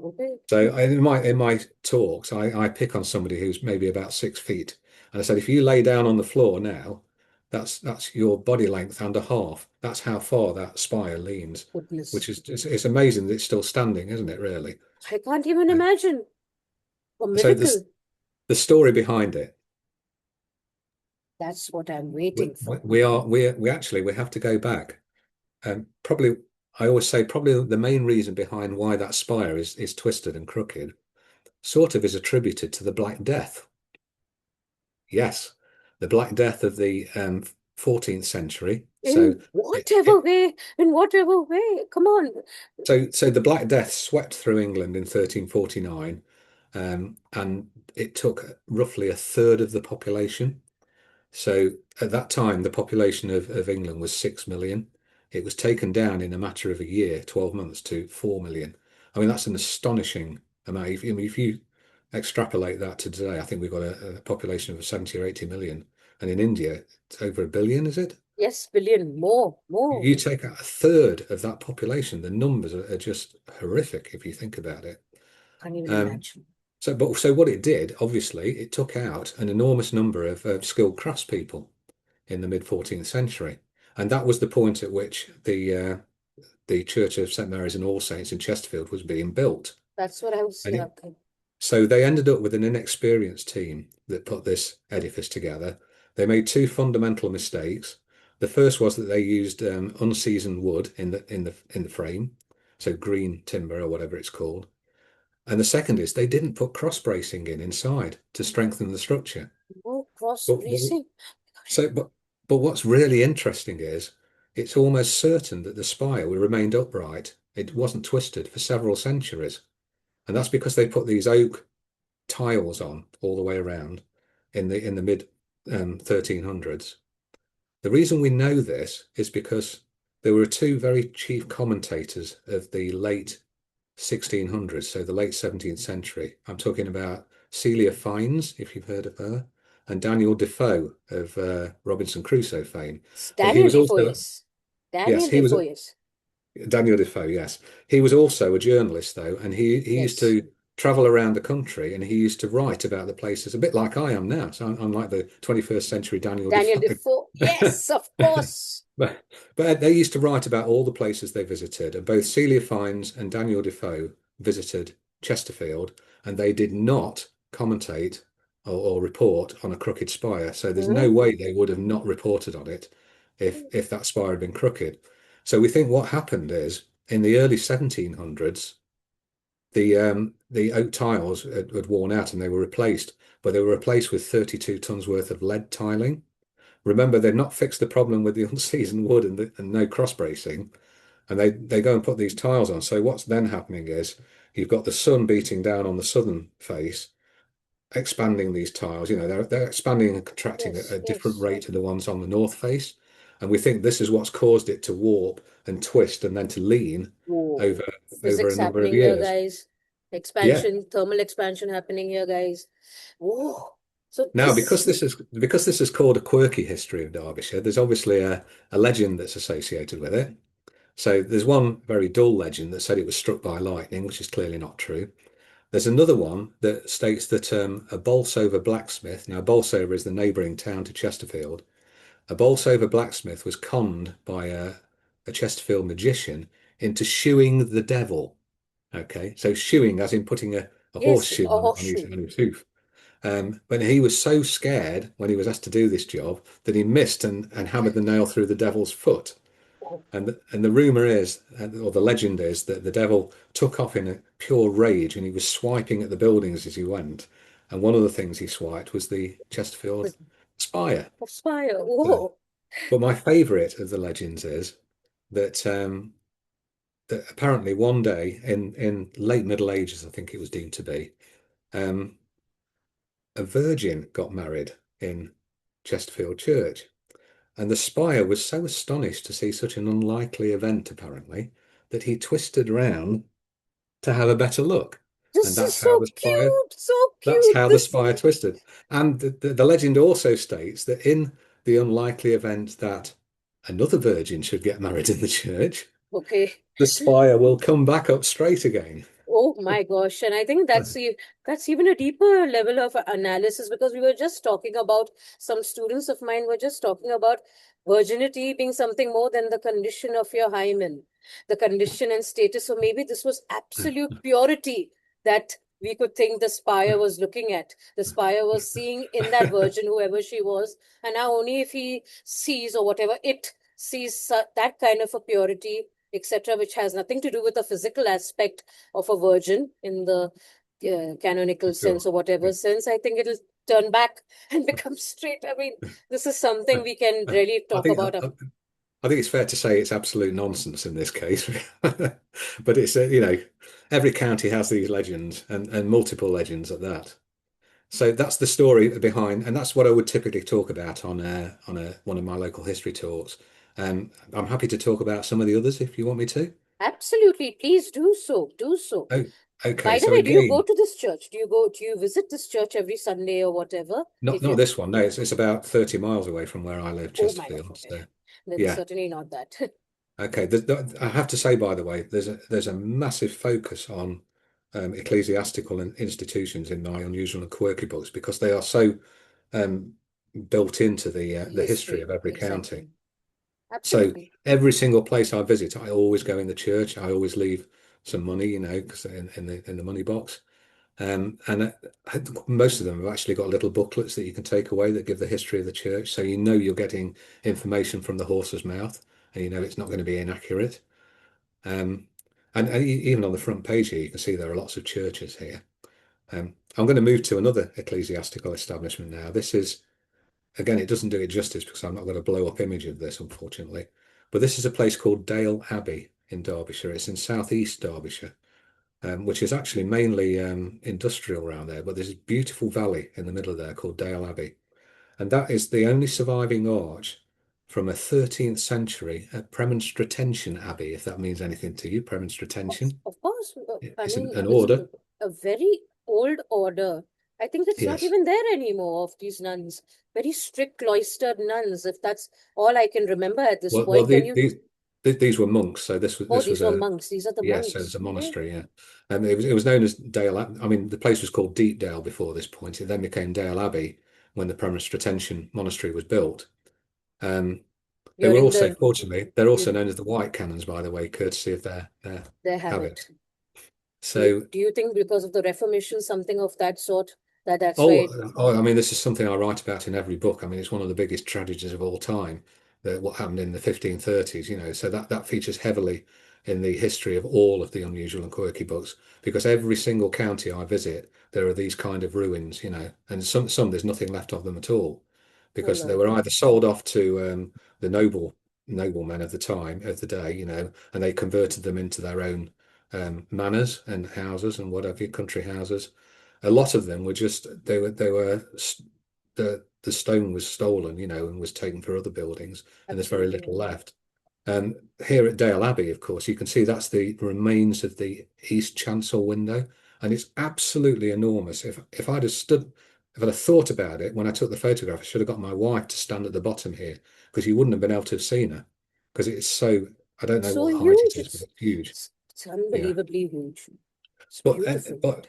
okay. So in my talks, I pick on somebody who's maybe about 6 feet, and I said, if you lay down on the floor now, that's your body length and a half. That's how far that spire leans, which Goodness. is it's amazing that it's still standing, isn't it? Really. I can't even imagine. A So the miracle. the story behind it, That's what I'm we waiting for. we actually we have to go back. Probably I always say probably the main reason behind why that spire is twisted and crooked, sort of is attributed to the Black Death. Yes, the Black Death of the 14th century. So it, In it whatever way. Come on. so the Black Death swept through England in 1349, and it took roughly a third of the population. So at that time, the population of England was 6 million. It was taken down in a matter of a year, 12 months, to 4 million. I mean, that's an astonishing amount. If you extrapolate that to today, I think we've got a population of 70 or 80 million. And in India, it's over a billion, is it? Yes, billion. More. More. You take out a third of that population, the numbers are just horrific if you think about it. Can't even Um, imagine. so what it did, obviously, it took out an enormous number of skilled craftspeople in the mid 14th century, and that was the point at which the Church of St Mary's and All Saints in Chesterfield was being built. That's what I was, And yeah, it, okay. so they ended up with an inexperienced team that put this edifice together. They made two fundamental mistakes. The first was that they used unseasoned wood in the frame, so green timber or whatever it's called. And the second is they didn't put cross bracing in inside to strengthen the structure. More cross But, but bracing. so but what's really interesting is it's almost certain that the spire remained upright. It wasn't twisted for several centuries. And that's because they put these oak tiles on all the way around in the mid 1300s. The reason we know this is because there were two very chief commentators of the late 1600s, so the late 17th century. I'm talking about Celia Fiennes, if you've heard of her, and Daniel Defoe of Robinson Crusoe fame. It's But he Daniel was Defoe, also, yes. yes, Daniel he was Defoe, yes. Daniel Defoe, yes. He was also a journalist, though, and he used Yes. to travel around the country and he used to write about the places, a bit like I am now. So I'm like the 21st century Daniel Daniel Defoe. Defoe, yes, of course. But, but they used to write about all the places they visited, and both Celia Fiennes and Daniel Defoe visited Chesterfield, and they did not commentate or report on a crooked spire. So there's no Mhm. way they would have not reported on it if that spire had been crooked. So we think what happened is in the early 1700s, the oak tiles had worn out and they were replaced, but they were replaced with 32 tons worth of lead tiling. Remember, they've not fixed the problem with the unseasoned wood and no cross bracing, and they go and put these tiles on. So what's then happening is you've got the sun beating down on the southern face, expanding these tiles. They're expanding and contracting at Yes, a different yes. rate to the ones on the north face. and we think this is what's caused it to warp and twist and then to lean Oh, over a physics number of happening here, years. guys. Yeah. Expansion, thermal expansion happening here, guys. Oh, so Now, this, because this is called a quirky history of Derbyshire, there's obviously a legend that's associated with it. So there's one very dull legend that said it was struck by lightning, which is clearly not true. There's another one that states that a Bolsover blacksmith, now Bolsover is the neighbouring town to Chesterfield, a Bolsover blacksmith was conned by a Chesterfield magician into shoeing the devil. Okay, so shoeing as in putting a yes, horseshoe a on horseshoe. his hoof. But he was so scared when he was asked to do this job that he missed and hammered the nail through the devil's foot. Oh, And the rumor is, or the legend is, that the devil took off in a pure rage and he was swiping at the buildings as he went. And one of the things he swiped was the Chesterfield was spire. of fire. So, Oh, but my favourite of the legends is that that apparently one day in late Middle Ages, I think it was deemed to be, um, a virgin got married in Chesterfield Church. And the spire was so astonished to see such an unlikely event, apparently, that he twisted round to have a better look. And this is so that's cute. how the This, spire twisted. And the legend also states that in the unlikely event that another virgin should get married in the church, okay. the spire will come back up straight again. Oh my gosh. And I think that's even a deeper level of analysis because we were just talking about some students of mine were just talking about virginity being something more than the condition of your hymen, the condition and status. So maybe this was absolute purity that we could think the spire was looking at. The spire was seeing in that virgin, whoever she was. And now only if he sees or whatever it sees that kind of a purity, etc., which has nothing to do with the physical aspect of a virgin in the canonical sense Sure. or whatever sense, I think it'll turn back and become straight. I mean, this is something we can really I talk think about. I think it's fair to say it's absolute nonsense in this case, but it's every county has these legends and multiple legends at that. So that's the story behind, and that's what I would typically talk about on a one of my local history talks. I'm happy to talk about some of the others if you want me to. Absolutely, please do so. Do so. Oh, okay. By the So way, do you go again, to this church? Do you visit this church every Sunday or whatever? If not you, this one. No, it's about 30 miles away from where I live, oh my God, Chesterfield. okay. So Then yeah. certainly not that. Okay, I have to say, by the way, there's a massive focus on ecclesiastical institutions in my Unusual and Quirky books because they are so um, built into the history History, of every county. exactly. So Absolutely. every single place I visit, I always go in the church. I always leave some money, because in the money box. And most of them have actually got little booklets that you can take away that give the history of the church. So you know you're getting information from the horse's mouth, and you know it's not going to be inaccurate. Um, and even on the front page here, you can see there are lots of churches here. I'm going to move to another ecclesiastical establishment now. This is, again, it doesn't do it justice because I'm not going to blow up image of this, unfortunately. But this is a place called Dale Abbey in Derbyshire. It's in southeast Derbyshire, which is actually mainly industrial around there. But there's a beautiful valley in the middle of there called Dale Abbey. And that is the only surviving arch from a 13th century Premonstratensian abbey, if that means anything to you, Premonstratensian. Of course, I It's mean, an it's order. a very old order. I think it's not Yes. even there anymore of these nuns. Very strict cloistered nuns, if that's all I can remember at this Well, point. Can you? these were monks, so Oh, this these was were a monks. These are the yes, so it was monks. a Okay. monastery, yeah. And it was known as Dale. I mean, the place was called Deepdale before this point. It then became Dale Abbey when the Premonstratensian monastery was built. Um, they were During also, the, fortunately, they're yeah, also known as the White Canons, by the way, courtesy of their their habit. habit. So Do you think because of the Reformation, something of that sort, that's Oh, why? I mean, this is something I write about in every book. I mean, it's one of the biggest tragedies of all time, that what happened in the 1530s, so that features heavily in the history of all of the Unusual and Quirky books, because every single county I visit, there are these kind of ruins, and some there's nothing left of them at all, Oh because they Lord, were either sold off to the noblemen of the time, of the day, and they converted them into their own manors and houses and whatever, country houses. A lot of them were just they were the the stone was stolen, and was taken for other buildings, and there's very little Absolutely. left. Here at Dale Abbey, of course, you can see that's the remains of the east chancel window, and it's absolutely enormous. If I'd have thought about it when I took the photograph, I should have got my wife to stand at the bottom here because you wouldn't have been able to have seen her because it's so. I don't It's know so what height huge. it is, but it's huge. It's Yeah, unbelievably huge. It's but beautiful.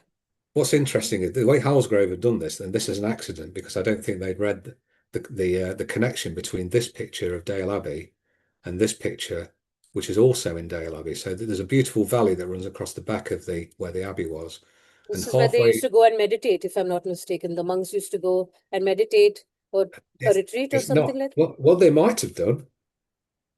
what's interesting is the way Halsgrove have done this, and this is an accident because I don't think they'd read the connection between this picture of Dale Abbey and this picture, which is also in Dale Abbey. So there's a beautiful valley that runs across the back of the where the abbey was, and This is where they used halfway to go and meditate, if I'm not mistaken. The monks used to go and meditate or a it's retreat or it's something not like that. what they might have done.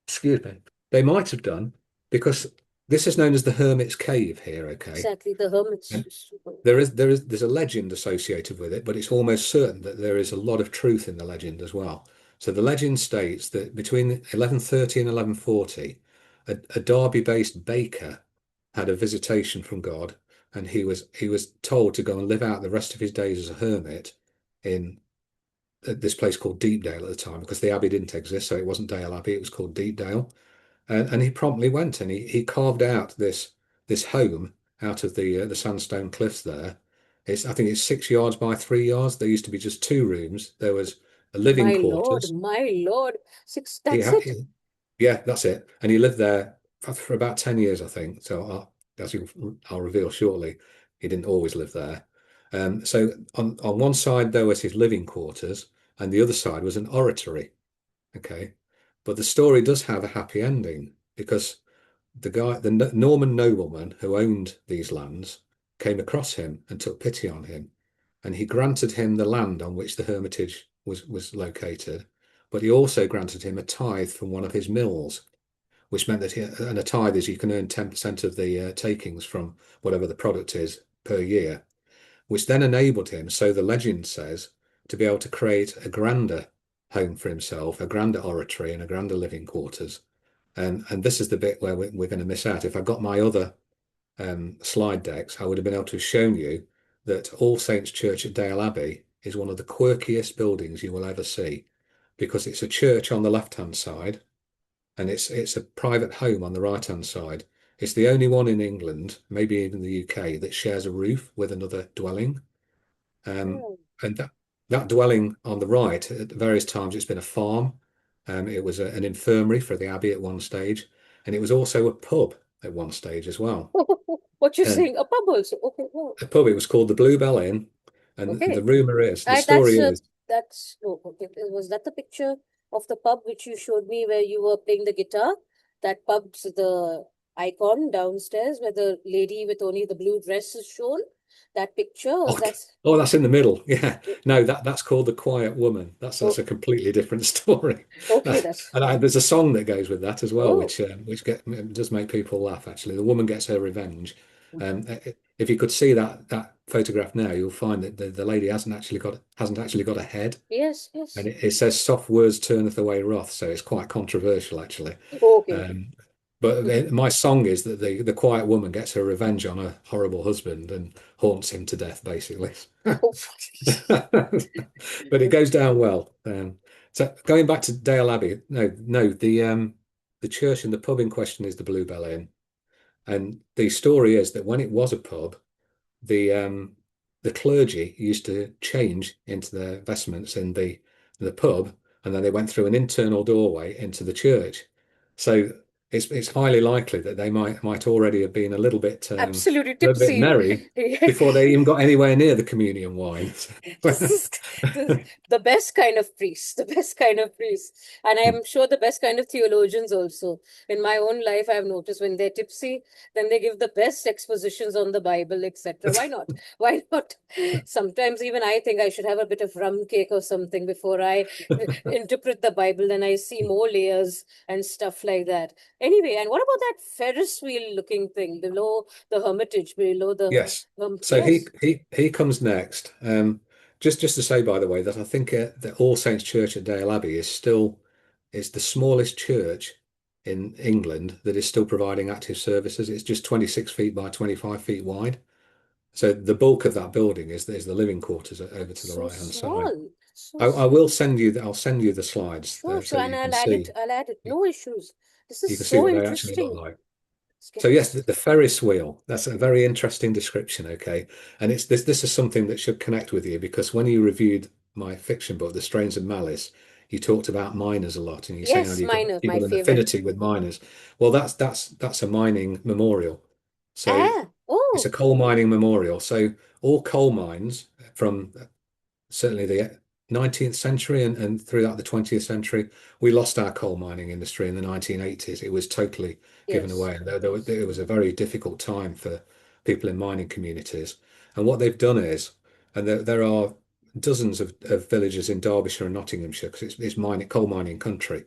Excuse me. They might have done because this is known as the Hermit's Cave here. Okay, Exactly, the hermits and used to go. there's a legend associated with it, but it's almost certain that there is a lot of truth in the legend as well. So the legend states that between 1130 and 1140, a Derby-based baker had a visitation from God, and he was told to go and live out the rest of his days as a hermit in this place called Deepdale at the time, because the abbey didn't exist, so it wasn't Dale Abbey, it was called Deepdale. And he promptly went and he carved out this home out of the sandstone cliffs there. I think it's 6 yards by 3 yards. There used to be just two rooms. There was a living quarters. My Lord. Six, He that's had, it. yeah, that's it. And he lived there for about 10 years, I think. So I'll reveal shortly, he didn't always live there. So on one side there was his living quarters, and the other side was an oratory. Okay. But the story does have a happy ending because the Norman nobleman who owned these lands came across him and took pity on him, and he granted him the land on which the hermitage was located, but he also granted him a tithe from one of his mills, which meant that and a tithe is you can earn 10% of the takings from whatever the product is per year, which then enabled him, so the legend says, to be able to create a grander home for himself, a grander oratory, and a grander living quarters. And this is the bit where we're going to miss out. If I got my other slide decks, I would have been able to have shown you that All Saints Church at Dale Abbey is one of the quirkiest buildings you will ever see, because it's a church on the left-hand side, and it's a private home on the right-hand side. It's the only one in England, maybe even the UK, that shares a roof with another dwelling. Oh, And that dwelling on the right, at various times, it's been a farm. It was an infirmary for the abbey at one stage, and it was also a pub at one stage as well. what you're And saying? A pub also. Okay. Oh, the pub, it was called the Bluebell Inn. And the okay. rumor is, the I story is, that's oh, okay. Was that the picture of the pub which you showed me where you were playing the guitar? That pub's the icon downstairs where the lady with only the blue dress is shown. That picture, or oh, that's oh, that's in the middle. Yeah, no, that's called the Quiet Woman. That's oh, a completely different story. okay, that's There's a song that goes with that as well, oh. which does make people laugh. Actually, the woman gets her revenge. If you could see that photograph now, you'll find that the lady hasn't actually got a head, Yes, and yes. it says "soft words turneth away wrath," so it's quite controversial actually. Okay, okay. Um, but my song is that the quiet woman gets her revenge on her horrible husband and haunts him to death, basically. Oh, But it goes down well. So going back to Dale Abbey, no, the church and the pub in question is the Bluebell Inn, and the story is that when it was a pub, the clergy used to change into their vestments in the pub, and then they went through an internal doorway into the church. So it's highly likely that they might already have been absolutely a little bit tipsy. merry before they even got anywhere near the communion wine. This is the best kind of priest, the best kind of priest. And I'm sure the best kind of theologians also. In my own life, I've noticed when they're tipsy, then they give the best expositions on the Bible, etc. Why not? Why not? Sometimes even I think I should have a bit of rum cake or something before I interpret the Bible and I see more layers and stuff like that. Anyway, and what about that Ferris wheel looking thing below the hermitage, below the Yes. So he yes. he he comes next. Just to say, by the way, that I think the All Saints Church at Dale Abbey is the smallest church in England that is still providing active services. It's just 26 feet by 25 feet wide. So the bulk of that building is the living quarters over to the So right hand side. small. So, I will send you. I'll send you the slides sure, so sure, that and you can I'll add it. see. I'll add it. No issues. This is You can see so what they actually look interesting. like. Let's So get yes, this. the Ferris wheel. That's a very interesting description. Okay, and it's this. This is something that should connect with you because when you reviewed my fiction book, The Strains of Malice, you talked about miners a lot, and you say how Yes, minor, you my got an favorite. affinity with miners. Well, that's a mining memorial. So Ah, it's a oh, coal mining memorial. So all coal mines from certainly the 19th century and throughout the 20th century, we lost our coal mining industry in the 1980s. It was totally given yes, away. And it was a very difficult time for people in mining communities. And what they've done is, and there are dozens of villages in Derbyshire and Nottinghamshire, because it's mining, coal mining country.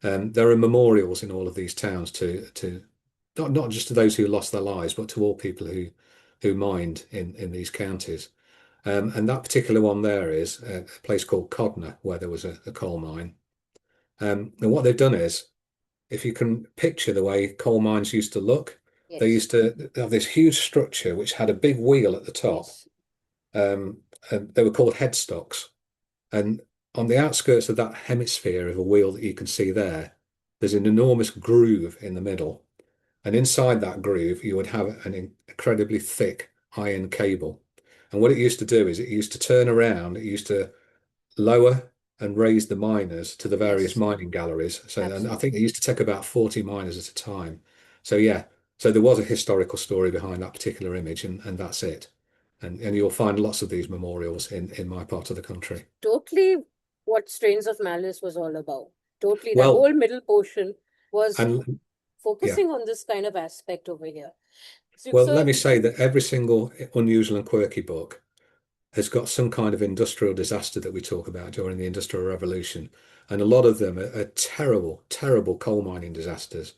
There are memorials in all of these towns to not just to those who lost their lives, but to all people who mined in these counties. And that particular one there is a place called Codner, where there was a coal mine. And what they've done is, if you can picture the way coal mines used to look, they yes, used to have this huge structure which had a big wheel at the top. yes, And they were called headstocks. And on the outskirts of that hemisphere of a wheel that you can see there, there's an enormous groove in the middle. And inside that groove, you would have an incredibly thick iron cable. And what it used to do is it used to turn around, it used to lower and raise the miners to the various yes, mining galleries. So, and I think absolutely. it used to take about 40 miners at a time. So, yeah, so there was a historical story behind that particular image, and that's it. And you'll find lots of these memorials in my part of the country. Totally what Strains of Malice was all about. Totally, that Well, whole middle portion was and yeah, focusing on this kind of aspect over here. So, well, let so me say that every single unusual and quirky book has got some kind of industrial disaster that we talk about during the Industrial Revolution. And a lot of them are terrible, terrible coal mining disasters.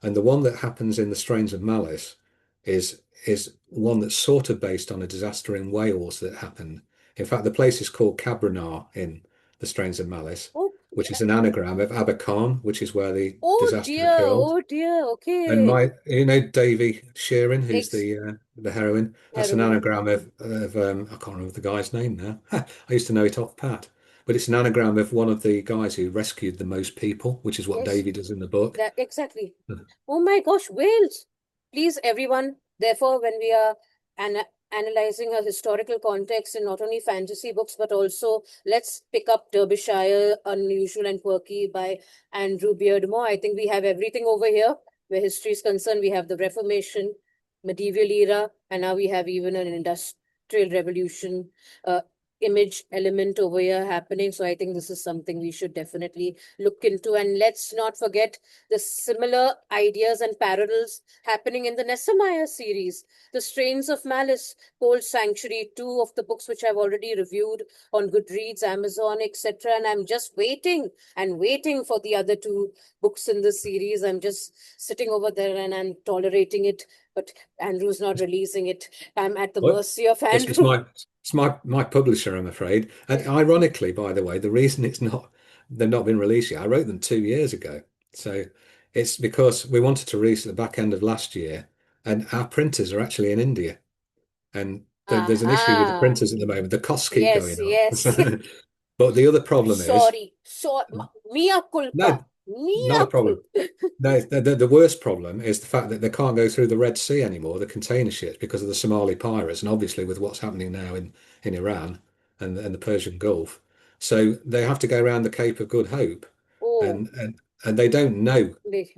And the one that happens in the Strains of Malice is one that's sort of based on a disaster in Wales that happened. In fact, the place is called Cabranar in the Strains of Malice, oh, which is an anagram of Abercorn, which is where the disaster occurred. oh dear, And okay. Davy Sheeran, who's Ex the heroine. That's an heroine. anagram of I can't remember the guy's name now. I used to know it off pat, but it's an anagram of one of the guys who rescued the most people, which is what Yes, Davy does in the book. that exactly. Oh my gosh, Wales. Please, everyone. Therefore, when we are analyzing a historical context in not only fantasy books, but also let's pick up Derbyshire, Unusual and Quirky by Andrew Beardmore. I think we have everything over here where history is concerned. We have the Reformation, medieval era, and now we have even an industrial revolution uh, image element over here happening. So I think this is something we should definitely look into. And let's not forget the similar ideas and parallels happening in the Nessemiah series, The Strains of Malice, Cold Sanctuary, two of the books which I've already reviewed on Goodreads, Amazon, etc. And I'm just waiting and waiting for the other two books in the series. I'm just sitting over there and I'm tolerating it, but Andrew's not releasing it. I'm at the What? mercy of It's Andrew. my publisher, I'm afraid. And ironically, by the way, the reason they've not been released yet, I wrote them 2 years ago. So it's because we wanted to release at the back end of last year, and our printers are actually in India. And there's an issue with the Aha. printers at the moment. The costs keep Yes, going up. yes. But the other problem is, Sorry. So, mea culpa. no, not Mea a problem. culpa. No, the worst problem is the fact that they can't go through the Red Sea anymore, the container ships, because of the Somali pirates, and obviously with what's happening now in Iran and the Persian Gulf. So they have to go around the Cape of Good Hope, Oh, and they don't know, they,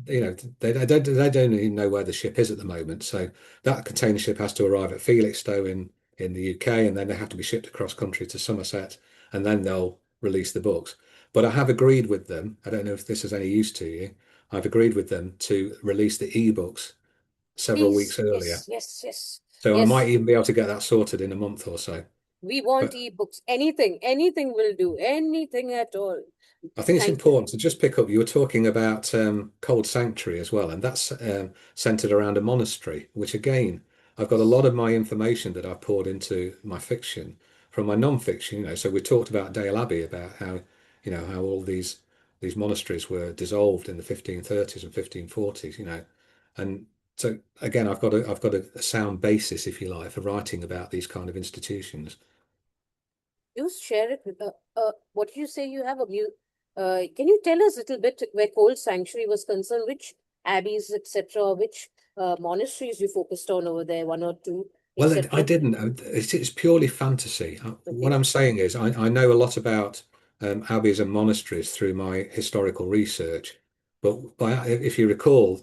they don't even know where the ship is at the moment. So that container ship has to arrive at Felixstowe in the UK, and then they have to be shipped across country to Somerset, and then they'll release the books. But I have agreed with them. I don't know if this is any use to you. I've agreed with them to release the ebooks several please. weeks earlier. Yes, yes, yes. So I might Yes. even be able to get that sorted in a month or so. We want But ebooks. Anything, anything will do. Anything at all. I think it's Thank important to just pick up. You were talking about Cold Sanctuary as well, and that's centered around a monastery, which again, I've got a lot of my information that I've poured into my fiction from my non-fiction. So we talked about Dale Abbey, about how, how all these monasteries were dissolved in the 1530s and 1540s, and so again, I've got a sound basis, if you like, for writing about these kind of institutions. do share it with what you say you have a can you tell us a little bit where Cold Sanctuary was concerned, which abbeys, etc., which monasteries you focused on over there, one or two, Well, I etc.? didn't. It's purely fantasy. What Okay. I'm saying is, I know a lot about abbeys and monasteries through my historical research. But if you recall,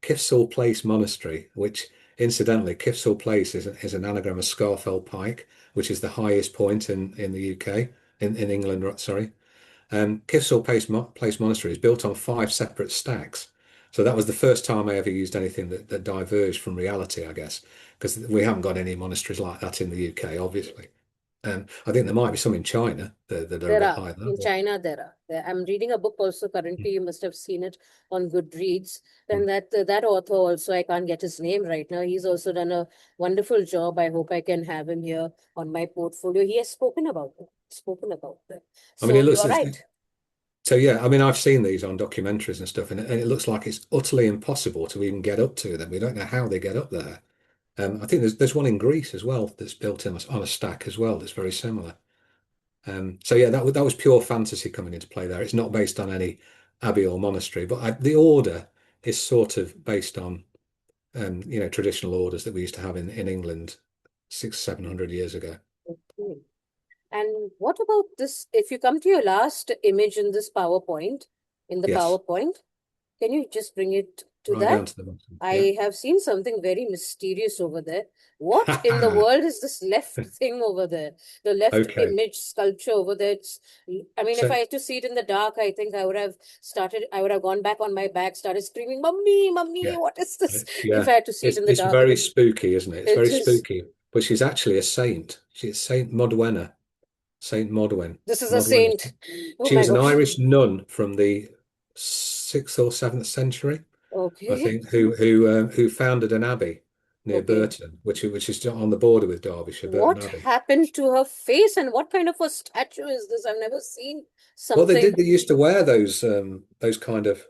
Kifsall Place Monastery, which incidentally, Kifsall Place is an anagram of Scafell Pike, which is the highest point in the UK, in England, sorry. Kifsall Place Monastery is built on five separate stacks. So that was the first time I ever used anything that diverged from reality, I guess, because we haven't got any monasteries like that in the UK, obviously. I think there might be some in China that are a There bit are. higher In level. China, there are. I'm reading a book also currently. You must have seen it on Goodreads. Mm. And that author also, I can't get his name right now. He's also done a wonderful job. I hope I can have him here on my portfolio. He has spoken about it. Spoken about that. I mean, So it looks you're as right. so yeah. I mean, I've seen these on documentaries and stuff, and it looks like it's utterly impossible to even get up to them. We don't know how they get up there. I think there's one in Greece as well that's built on a stack as well that's very similar. So yeah, that was pure fantasy coming into play there. It's not based on any abbey or monastery, but the order is sort of based on traditional orders that we used to have in England 700 years ago. Okay. And what about this? If you come to your last image in this PowerPoint, in the Yes, PowerPoint, can you just bring it to right down that? to the bottom. Yeah. I have seen something very mysterious over there. What in the world is this left thing over there? The left Okay. image sculpture over there. I mean, if So I had to see it in the dark, I think I would have gone back on my back, started screaming, Mummy, Mummy, yeah, what is this? If yeah. I had to see it in the It's dark. very spooky, isn't it? It's It very is, spooky. But she's actually a saint. She's Saint Modwenna. Saint Modwen. this is a Modwenna. saint. Oh She my was an gosh. Irish nun from the 6th or 7th century, I Okay, think, who founded an abbey near okay. Burton, which is on the border with Derbyshire, Burton What Abbey. happened to her face and what kind of a statue is this? I've never seen Well, they something. did. They used to wear those kind of,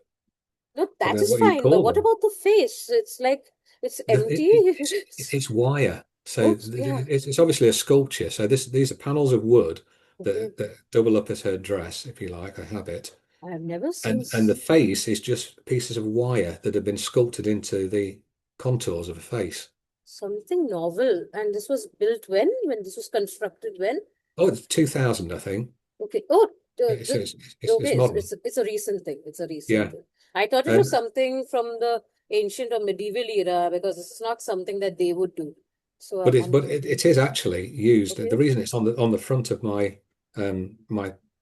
No, I don't that know is what you fine, but call what them. about the face? It's like it's empty. It's wire, so Oh, yeah. it's obviously a sculpture. So these are panels of wood Okay. that double up as her dress, if you like, her habit, I've never seen and the face is just pieces of wire that have been sculpted into the contours of a face. something novel. And this was built when? When this was constructed when? Oh, it's 2000, I think. Okay. Oh, It's the it's, it's, okay. it's modern. It's a recent thing. It's a recent Yeah. thing. I thought it was Um, something from the ancient or medieval era because this is not something that they would do. So but I'm it is actually used. The okay. reason it's on the front of my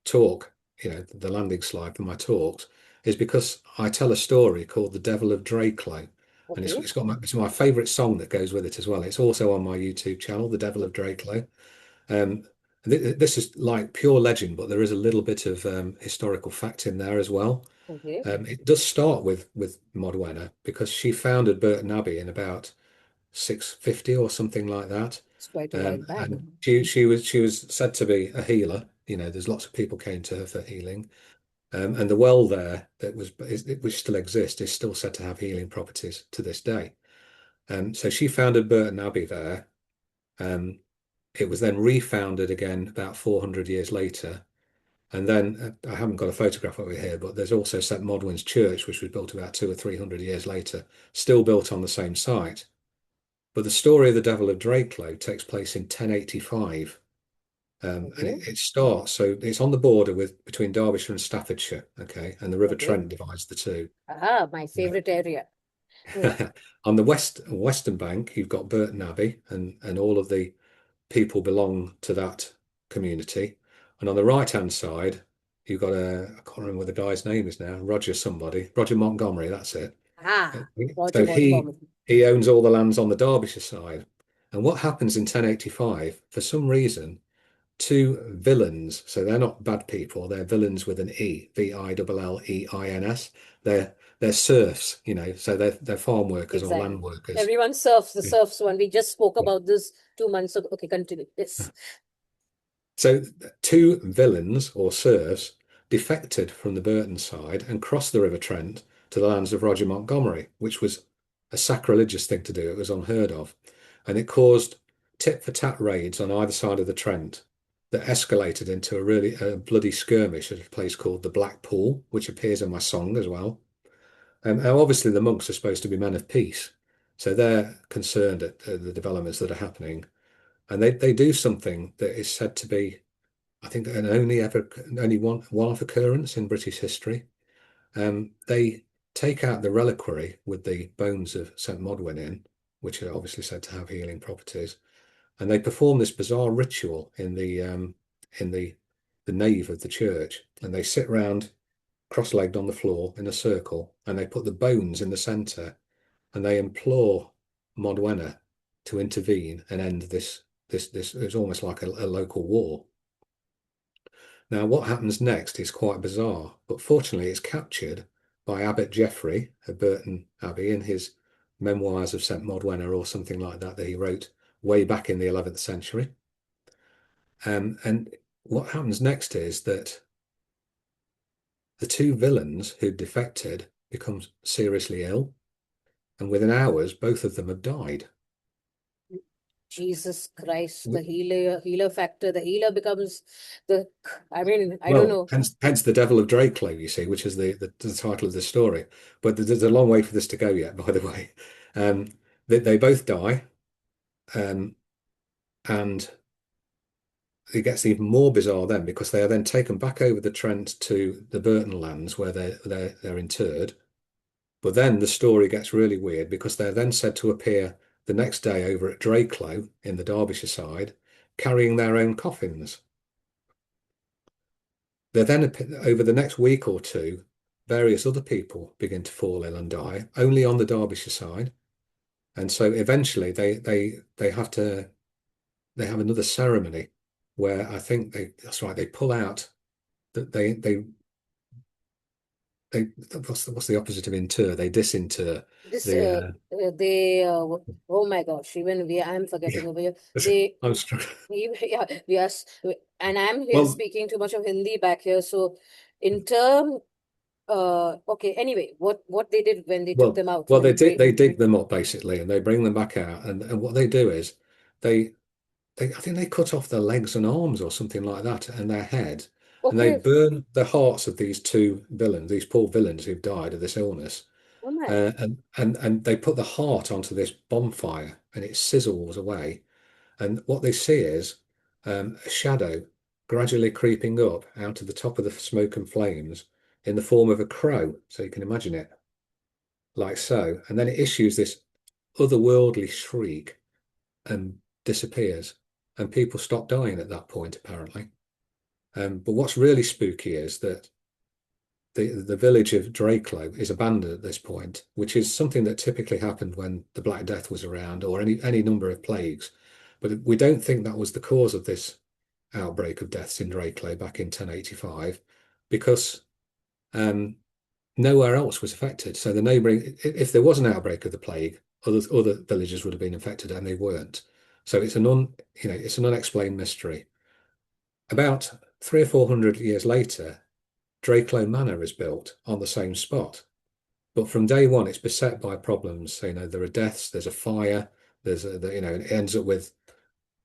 talk, the landing slide for my talks, is because I tell a story called "The Devil of Drakelow," and Okay. it's my favourite song that goes with it as well. It's also on my YouTube channel, "The Devil of Drakelow." Um, this is like pure legend, but there is a little bit of historical fact in there as well. Okay. It does start with Modwenna because she founded Burton Abbey in about 650 or something like that. It's quite a while back. And she was said to be a healer. There's lots of people came to her for healing. And the well there which still exists is still said to have healing properties to this day. So she founded Burton Abbey there. Um, it was then refounded again about 400 years later. And then I haven't got a photograph of it here, but there's also St. Modwen's Church, which was built about 200 or 300 years later, still built on the same site. But the story of the Devil of Drakelow takes place in 1085, and Okay. it starts. So it's on the border between Derbyshire and Staffordshire, okay, and the River Okay. Trent divides the two. Ah, my favorite area. Hmm. On the western bank, you've got Burton Abbey, and all of the people belong to that community. And on the right hand side, you've got I can't remember what the guy's name is now, Roger Montgomery. That's it. Ah, Roger So Montgomery. he owns all the lands on the Derbyshire side. And what happens in 1085? For some reason, two villains, so they're not bad people, they're villains with an E, Villleins. They're serfs, so they're farm workers or land Exactly. workers. Everyone surfs, the Yeah. surfs one. We just spoke about this 2 months ago. Okay, continue. Yes. So two villains or serfs defected from the Burton side and crossed the River Trent to the lands of Roger Montgomery, which was a sacrilegious thing to do. It was unheard of. And it caused tit for tat raids on either side of the Trent. that escalated into a really bloody skirmish at a place called the Black Pool, which appears in my song as well. Now, obviously, the monks are supposed to be men of peace, so they're concerned at the developments that are happening, and they do something that is said to be, I think, an only one-off occurrence in British history. They take out the reliquary with the bones of St. Modwen in, which are obviously said to have healing properties, and they perform this bizarre ritual in the nave of the church, and they sit round cross-legged on the floor in a circle, and they put the bones in the centre, and they implore Modwenna to intervene and end this. It's almost like a local war. Now, what happens next is quite bizarre, but fortunately, it's captured by Abbot Geoffrey of Burton Abbey in his Memoirs of St. Modwenna or something like that he wrote way back in the 11th century. And what happens next is that the two villains who defected become seriously ill, and within hours, both of them have died. Jesus Christ, the healer factor, the healer becomes the, I mean, I don't Well, know. hence the Devil of Draclo, you see, which is the title of the story. But there's a long way for this to go yet, by the way. Um, they both die, um, and it gets even more bizarre then because they are then taken back over the Trent to the Burton lands where they're interred. But then the story gets really weird because they're then said to appear the next day over at Draclo in the Derbyshire side, carrying their own coffins. They're then over the next week or two, various other people begin to fall ill and die, only on the Derbyshire side. And so eventually they have another ceremony where I think that's right, they pull out that they what's the opposite of inter? They disinter This, the they, oh my gosh, I'm yeah. forgetting over here. They, I'm struggling. yeah, yes, and I'm here Well, speaking too much of Hindi back here. So, in term, okay, anyway, what they did when they took well, them out, well, when they they dig them up basically, and they bring them back out, and what they do is they I think they cut off their legs and arms or something like that, and their head, and they okay, burn the hearts of these two villains, these poor villains who've died of this illness, oh my, and they put the heart onto this bonfire, and it sizzles away, and what they see is a shadow gradually creeping up out of the top of the smoke and flames in the form of a crow, so you can imagine it like so, and then it issues this otherworldly shriek and disappears, and people stop dying at that point, apparently. But what's really spooky is that the village of Draclo is abandoned at this point, which is something that typically happened when the Black Death was around or any number of plagues. But we don't think that was the cause of this outbreak of deaths in Draclo back in 1085, because um, nowhere else was affected. So the neighbouring, if there was an outbreak of the plague, other villages would have been infected, and they weren't. So it's an unexplained mystery. About 300 or 400 years later, Draclo Manor is built on the same spot. But from day one, it's beset by problems. So, there are deaths, there's a fire, it ends up with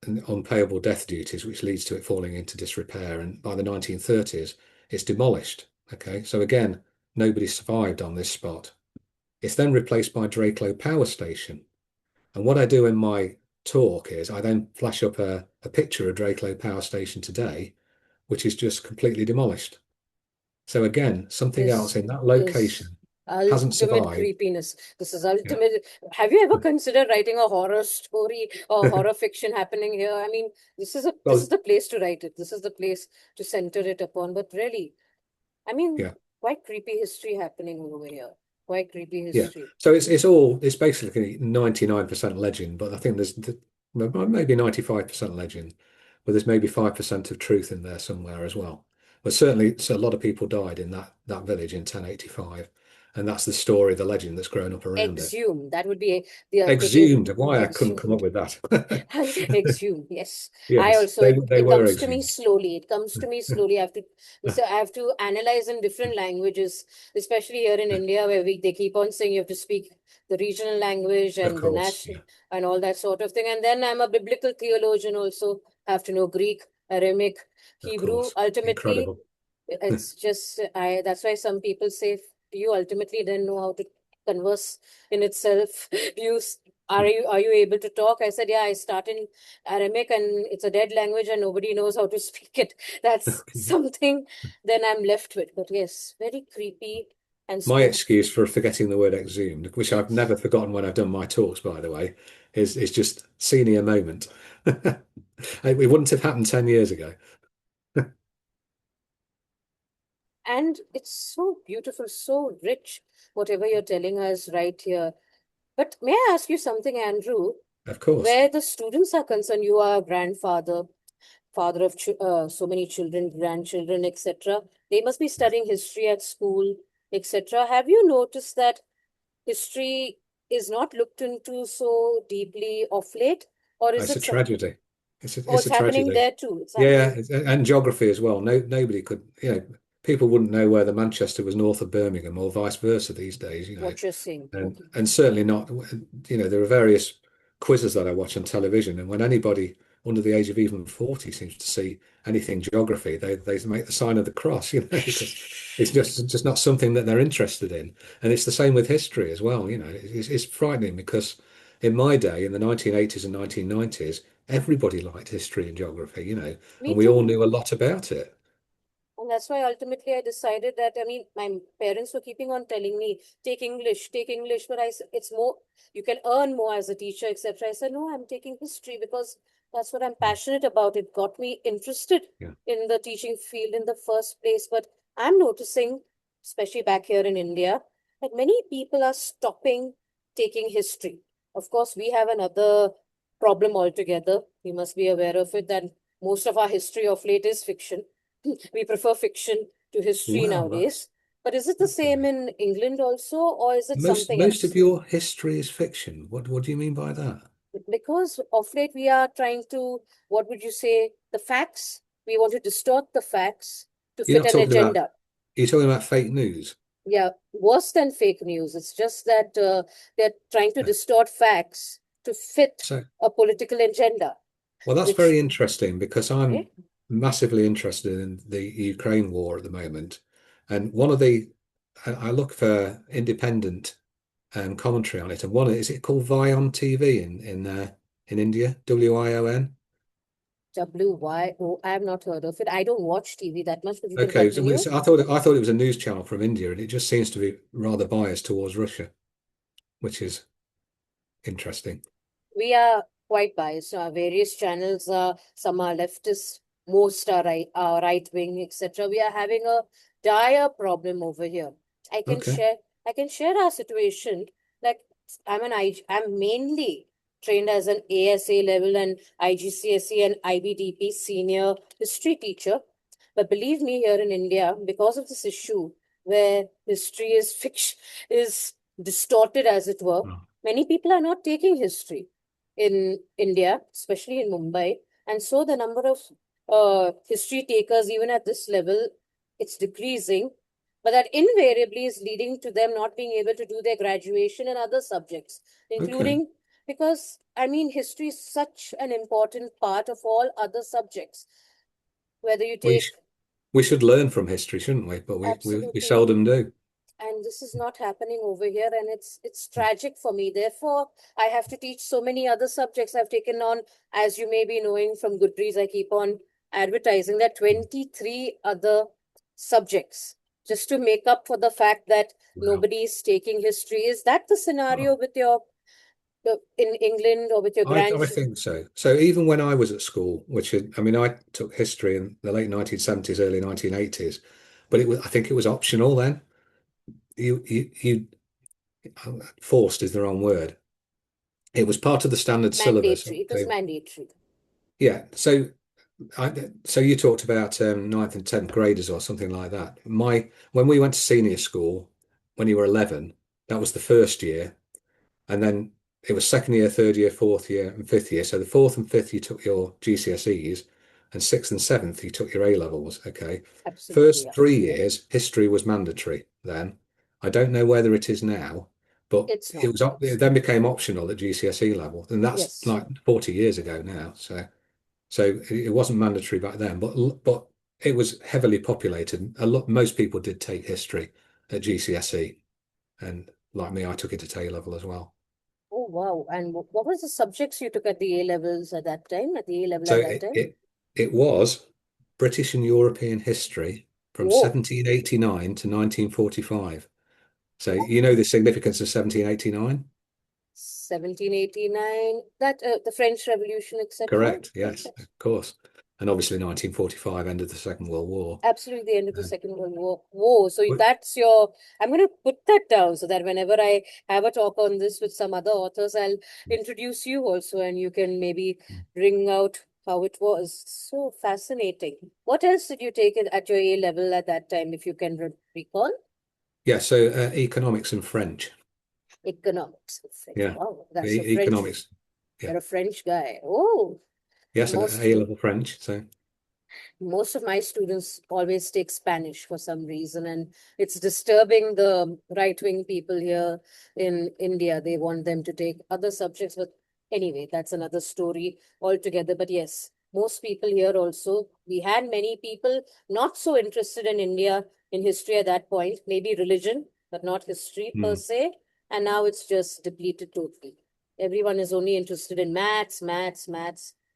unpayable death duties, which leads to it falling into disrepair. And by the 1930s, it's demolished. Okay, so again, nobody survived on this spot. It's then replaced by Draclo Power Station. And what I do in my talk is I then flash up a picture of Draclo Power Station today, which is just completely demolished. So again, something else this in that is location hasn't ultimate survived. creepiness. This is Yeah. ultimate. Have you ever considered writing a horror story or horror fiction happening here? I mean, this is Well, the place to write it. This is the place to center it upon. But really, I mean, yeah, quite creepy history happening over here. Quite creepy yeah. history. So it's basically 99% legend, but I think maybe 95% legend, but there's maybe 5% of truth in there somewhere as well. But certainly, so a lot of people died in that village in 1085, and that's the story, the legend that's grown up around it. Exhumed. That would be the appropriate Exhumed. Why I couldn't come up exhumed. with that. Exhume, yes. I Yes, also they it were comes to me exhumed. slowly. It comes to me slowly. I have to analyze in different languages, especially here in India, where they keep on saying you have to speak the regional language Of and the course, national yeah. and all that sort of thing. And then I'm a biblical theologian also, have to know Greek. Aramaic, Of Hebrew. course. Ultimately, Incredible. it's just I. That's why some people say you ultimately didn't know how to converse in itself. Are you able to talk? I said, yeah, I start in Aramaic and it's a dead language and nobody knows how to speak it. That's Okay. something then I'm left with. But yes, very creepy and My spooky. excuse for forgetting the word exhumed, which I've never forgotten when I've done my talks, by the way, is just senior moment. It wouldn't have happened 10 years ago. And it's so beautiful, so rich, whatever you're telling us right here. But may I ask you something, Andrew? Of course. Where the students are concerned, you are a grandfather, father of so many children, grandchildren, etc. They must be studying history at school, etc. Have you noticed that history is not looked into so deeply of late? Or is It's a it some, tragedy. oh, It's it's a happening tragedy. there too? It's Yeah, happening. and geography as well. No, nobody could, people wouldn't know whether Manchester was north of Birmingham or vice versa these days, What you're saying. and Okay. certainly not, there are various quizzes that I watch on television, and when anybody under the age of even 40 seems to see anything geography, they make the sign of the cross, because it's just not something that they're interested in. And it's the same with history as well, it's frightening because in my day, in the 1980s and 1990s, everybody liked history and geography, Me and we all too. knew a lot about it. And that's why ultimately I decided that, I mean, my parents were keeping on telling me, take English, but it's more, you can earn more as a teacher, etc. I said, no, I'm taking history because that's what I'm Mm. passionate about. It got me interested Yeah. in the teaching field in the first place. But I'm noticing, especially back here in India, that many people are stopping taking history. Of course, we have another problem altogether. You must be aware of it, that most of our history of late is fiction. We prefer fiction to history Well, nowadays. But is it the same okay. in England also, or is it something Most of else? your history is fiction. What do you mean by that? Because of late we are trying to, what would you say, the facts? We want to distort the facts to You're fit not an talking about agenda. you're talking about fake news. Yeah, worse than fake news. It's just that they're trying to distort facts to fit So, a political agenda, well, that's which, very interesting because I'm okay, massively interested in the Ukraine war at the moment. And I look for independent commentary on it. And is it called Vion TV in India? WION? WYO, I have not heard of it. I don't watch TV that much, but you can Okay, continue. I thought it was a news channel from India, and it just seems to be rather biased towards Russia, which is interesting. We are quite biased. Our various channels are, some are leftist, most are right wing, etc. We are having a dire problem over here. I can Okay, share I can share our situation. Like I'm mainly trained as an ASA level and IGCSE and IBDP senior history teacher. But believe me, here in India, because of this issue where history is fiction is distorted as it were, well, many people are not taking history in India, especially in Mumbai. And so the number of history takers, even at this level, it's decreasing. But that invariably is leading to them not being able to do their graduation in other subjects, okay. including because, I mean, history is such an important part of all other subjects. Whether you We take, sh we should learn from history, shouldn't we? But we absolutely, seldom do. and this is not happening over here, and it's tragic for me. Therefore I have to teach so many other subjects. I've taken on, as you may be knowing from Goodreads, I keep on advertising that Mm. 23 other subjects just to make up for the fact that Wow. nobody is taking history. Is that the scenario Oh, with your in England or with your I grandchildren? think so. So even when I was at school, I mean, I took history in the late 1970s, early 1980s, but I think it was optional then. You forced is the wrong word. It was part of the standard syllabus. Mandatory, it was Okay. mandatory. Yeah. So you talked about ninth and 10th graders or something like that. When we went to senior school, when you were 11, that was the first year. And then it was second year, third year, fourth year, and fifth year. So the fourth and fifth, you took your GCSEs, and sixth and seventh, you took your A levels. Okay. Absolutely, First yeah. 3 years, history was mandatory then. I don't know whether it is now, but It's not. it then became optional at GCSE level. And that's Yes. like 40 years ago now. So, So it wasn't mandatory back then, but it was heavily populated. Most people did take history at GCSE, and like me, I took it at A level as well. Oh, wow. And what was the subjects you took at the A levels at that time, at the A level So at that time? it was British and European history from Whoa, 1789 to 1945. So you know the significance of 1789? 1789, that the French Revolution, etc. Correct. Yes, of course. And obviously 1945 ended the Second World War. Absolutely, the end of the Um, Second World War. Whoa, so but that's your. I'm going to put that down so that whenever I have a talk on this with some other authors, I'll introduce you also, and you can maybe bring out how it was. So fascinating. What else did you take it at your A level at that time, if you can recall? yeah, so economics and French. Economics. French. Yeah, Wow, that's a French. economics. Yeah, You're a French guy. Oh, yes, and most A level French. So most of my students always take Spanish for some reason, and it's disturbing the right-wing people here in India. They want them to take other subjects, but anyway, that's another story altogether. But yes, most people here also, we had many people not so interested in India in history at that point, maybe religion, but not history per mm, se. And now it's just depleted totally. Everyone is only interested in maths,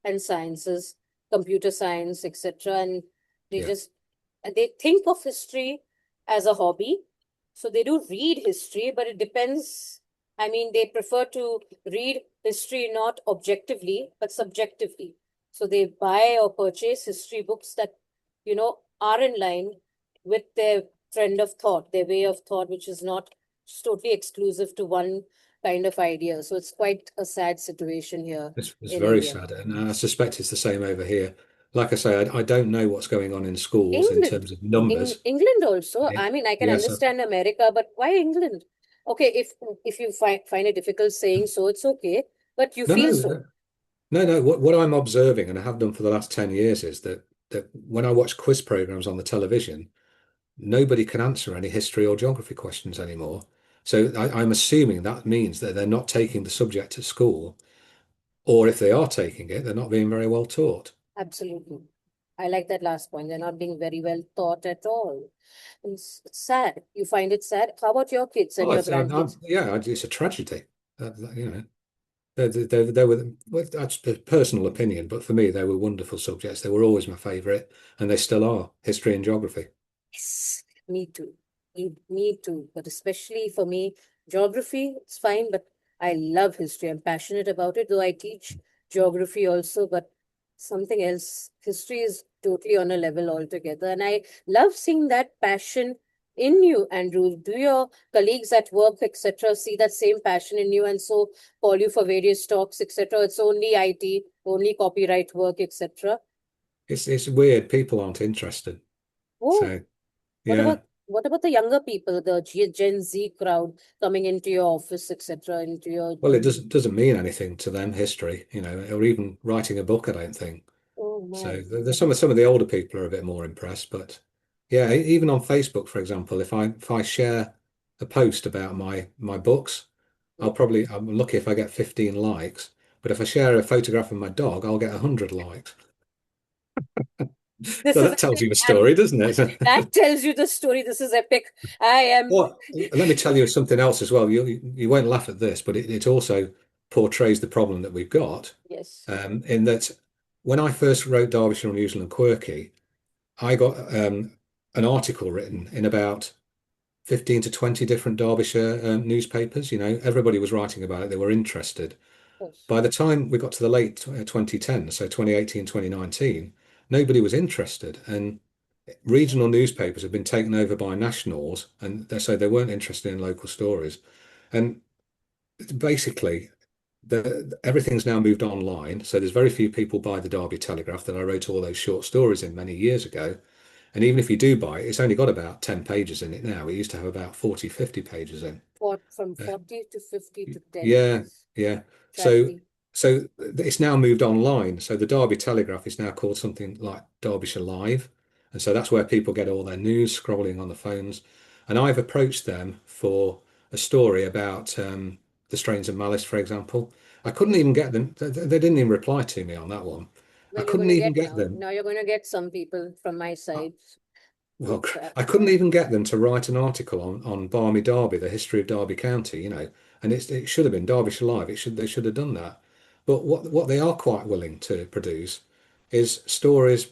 and sciences, computer science, etc. And they yeah, just they think of history as a hobby. So they do read history, but it depends. I mean, they prefer to read history not objectively, but subjectively. So they buy or purchase history books that, are in line with their trend of thought, their way of thought, which is not totally exclusive to one kind of idea. So it's quite a sad situation here it's in very India. sad, and I suspect it's the same over here. Like I say, I don't know what's going on in schools in England. terms of numbers. England also. Yeah. I mean, I can Yes. understand America, but why England? Okay, if you find it difficult saying so, it's okay. But you No, feel no, so. no. What I'm observing, and I have done for the last 10 years, is that when I watch quiz programs on the television, nobody can answer any history or geography questions anymore. So I'm assuming that means that they're not taking the subject at school, or if they are taking it, they're not being very well taught. Absolutely. I like that last point. They're not being very well taught at all. It's sad. You find it sad. How about your kids and Oh, your grandkids? yeah, it's a tragedy. You know, they were, well, that's a personal opinion, but for me, they were wonderful subjects. They were always my favorite, and they still are, history and geography. Yes, me too. Me too. But especially for me, geography, it's fine, but I love history. I'm passionate about it, though I teach geography also, but something else. History is totally on a level altogether. And I love seeing that passion in you, Andrew. Do your colleagues at work, etc., see that same passion in you and so call you for various talks, etc.? It's only IT, only copyright work, etc. It's weird. People aren't interested. Oh, So What yeah. what about the younger people, the Gen Z crowd coming into your office, etc., into your Well, it doesn't mean anything to them, history, or even writing a book, I don't think. oh So my. there's some of the older people are a bit more impressed, but yeah, even on Facebook, for example, if I share a post about my books, I'm lucky if I get 15 likes, but if I share a photograph of my dog, I'll get 100 likes. This So is that tells epic. you a story, doesn't it? That tells you the story. This is epic. I am Well, let me tell you something else as well. You won't laugh at this, but it also portrays the problem that we've got. yes. In that when I first wrote Derbyshire, Unusual and Quirky, I got an article written in about 15 to 20 different Derbyshire newspapers. Everybody was writing about it. They were interested. Yes. By the time we got to the late 2010, so 2018, 2019, nobody was interested. And regional newspapers have been taken over by nationals, and so they weren't interested in local stories. And basically, everything's now moved online. So there's very few people buy the Derby Telegraph that I wrote all those short stories in many years ago. And even if you do buy it, it's only got about 10 pages in it now. It used to have about 40, 50 pages in. From Uh, 40 to 50 to 10 yeah, pages. yeah. So Tragedy. so it's now moved online. So the Derby Telegraph is now called something like Derbyshire Live. And so that's where people get all their news scrolling on the phones. And I've approached them for a story about the Strains of Malice, for example. I couldn't even get them. They didn't even reply to me on that one. I Well, you're going couldn't to even get get now. them. Now you're going to get some people from my I, side. well, Crap. I couldn't even get them to write an article on Barmy Derby, the history of Derby County, and it should have been Derbyshire Live. They should have done that. But what they are quite willing to produce is stories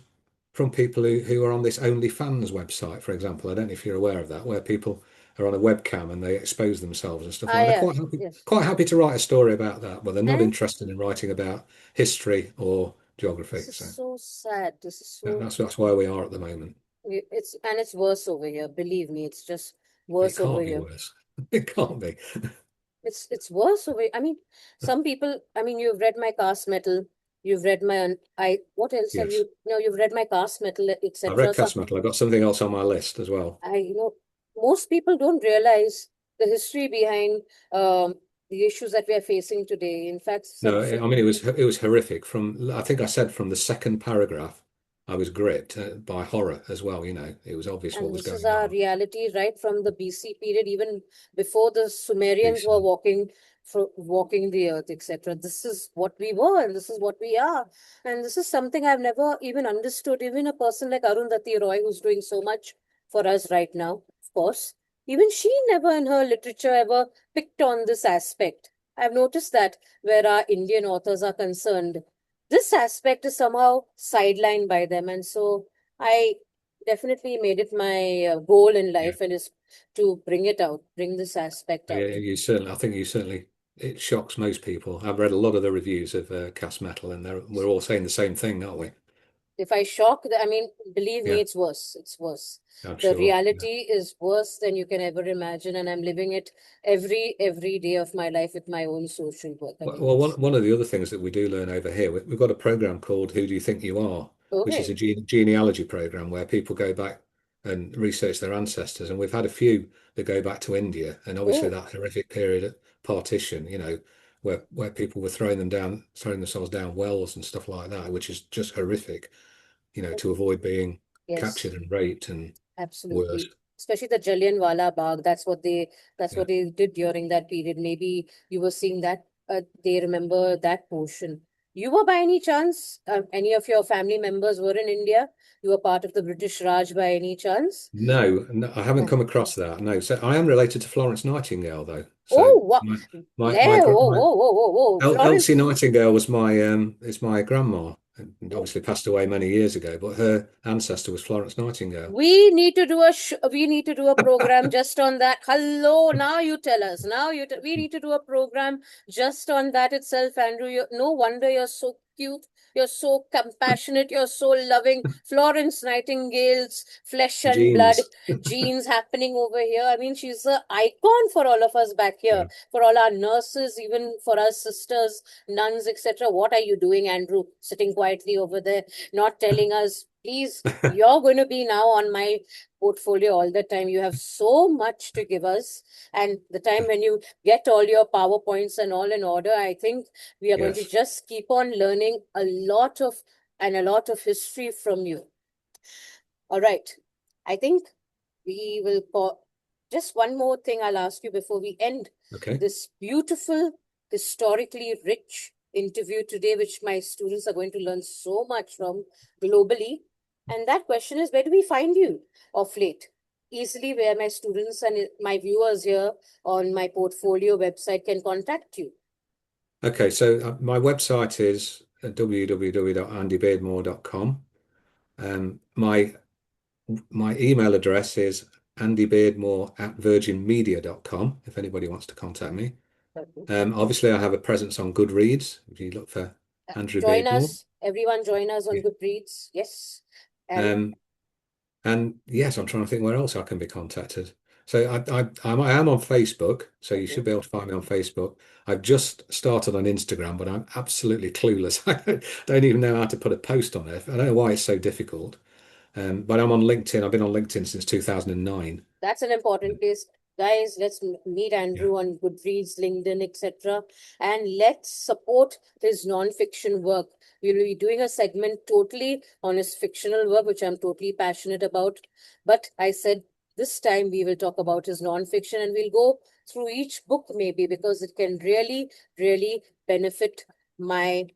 from people who are on this OnlyFans website, for example. I don't know if you're aware of that, where people are on a webcam and they expose themselves and stuff Ah, like that. They're yeah. Yes. quite happy to write a story about that, but they're not And interested in writing about history or this geography. is So so sad. This is so, that's where we are at the moment. it's worse over here. Believe me, it's just It worse over can't be here. worse. It can't be. It's worse over. I mean, some people. I mean, you've read my cast metal. You've read my I. What else have Yes. you? No, you've read my cast metal, I read etc. Some Cast Metal. I've got something else on my list as well. most people don't realize the history behind the issues that we are facing today. In fact, No, so I mean it was horrific. From I think I said from the second paragraph, I was gripped by horror as well. It was obvious what and was this is going our on. reality right from the BC period, even before the Sumerians were BC. walking the earth, etc. This is what we were, and this is what we are. And this is something I've never even understood. Even a person like Arundhati Roy, who's doing so much for us right now, of course, even she never in her literature ever picked on this aspect. I've noticed that where our Indian authors are concerned, this aspect is somehow sidelined by them. And so I definitely made it my goal in Yeah. life and is to bring it out, bring this aspect Yeah, out. you certainly. I think you certainly. It shocks most people. I've read a lot of the reviews of Cast Metal, and we're all saying the same thing, aren't we? If I shock, I mean, believe me, Yeah, it's worse. It's worse. I'm The sure. Yeah. reality is worse than you can ever imagine, and I'm living it every day of my life with my own social work. I mean, Well, it's one of the other things that we do learn over here, we've got a program called Who Do You Think You Are, which is a okay. genealogy program where people go back and research their ancestors. And we've had a few that go back to India, and obviously Oh, that horrific period of partition, where people were throwing themselves down wells and stuff like that, which is just horrific, to avoid being yes. captured and raped and worse. Absolutely. Especially the Jallianwala Bagh. That's Yeah. what they did during that period. Maybe you were seeing that they remember that portion. You were by any chance, any of your family members were in India? You were part of the British Raj by any chance? No, no, I haven't Uh, come across that. No, so I am related to Florence Nightingale, though. So Oh, wow. my There, whoa, whoa, whoa, whoa, whoa. Elsie Florence. Nightingale was my grandma, and obviously passed away many years ago. But her ancestor was Florence Nightingale. We need to do a program just on that. Hello, now you tell us. We need to do a program just on that itself, Andrew. No wonder you're so cute. You're so compassionate. You're so loving. Florence Nightingale's flesh and blood Genes. genes happening over here. I mean, she's an icon for all of us back here, Yeah. for all our nurses, even for us sisters, nuns, etc. What are you doing, Andrew? Sitting quietly over there, not telling us, please. You're going to be now on my portfolio all the time. You have so much to give us. And the time when you get all your PowerPoints and all in order, I think we are going to Yes. just keep on learning a lot of history from you. All right. I think we will just one more thing I'll ask you before we end Okay. this beautiful, historically rich interview today, which my students are going to learn so much from globally. And that question is, where do we find you of late? Easily, where my students and my viewers here on my portfolio website can contact you. Okay. So my website is www.andybeardmore.com. My email address is andybeardmore@virginmedia.com if anybody wants to contact me. Okay. Obviously, I have a presence on Goodreads. If you look for Andrew Join Beardmore. us, everyone, join us on Yeah. Goodreads. Yes. And Um, and yes, I'm trying to think where else I can be contacted. So I am on Facebook, so you okay. should be able to find me on Facebook. I've just started on Instagram, but I'm absolutely clueless. I don't even know how to put a post on there. I don't know why it's so difficult. But I'm on LinkedIn. I've been on LinkedIn since 2009. That's an important place. Guys, let's meet Yeah. Andrew on Goodreads, LinkedIn, etc. And let's support his non-fiction work. We'll be doing a segment totally on his fictional work, which I'm totally passionate about. But I said this time we will talk about his non-fiction and we'll go through each book maybe because it can really, really benefit my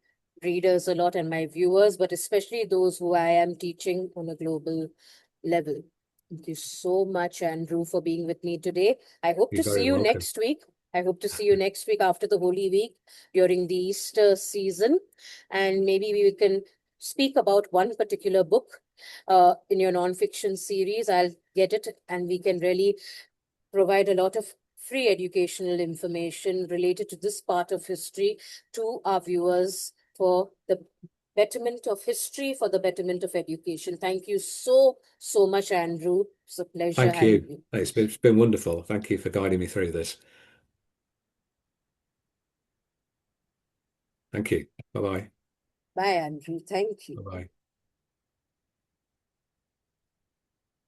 readers a lot and my viewers, but especially those who I am teaching on a global level. Thank you so much, Andrew, for being with me today. I hope to You're see very you welcome. next week. I hope to see you next week after the Holy Week during the Easter season. And maybe we can speak about one particular book in your nonfiction series. I'll get it and we can really provide a lot of free educational information related to this part of history to our viewers for the betterment of history, for the betterment of education. Thank you so, so much, Andrew. It's a pleasure Thank having you. you. It's been wonderful. Thank you for guiding me through this. Thank you. Bye-bye. Bye, Andrew. Thank you. Bye-bye.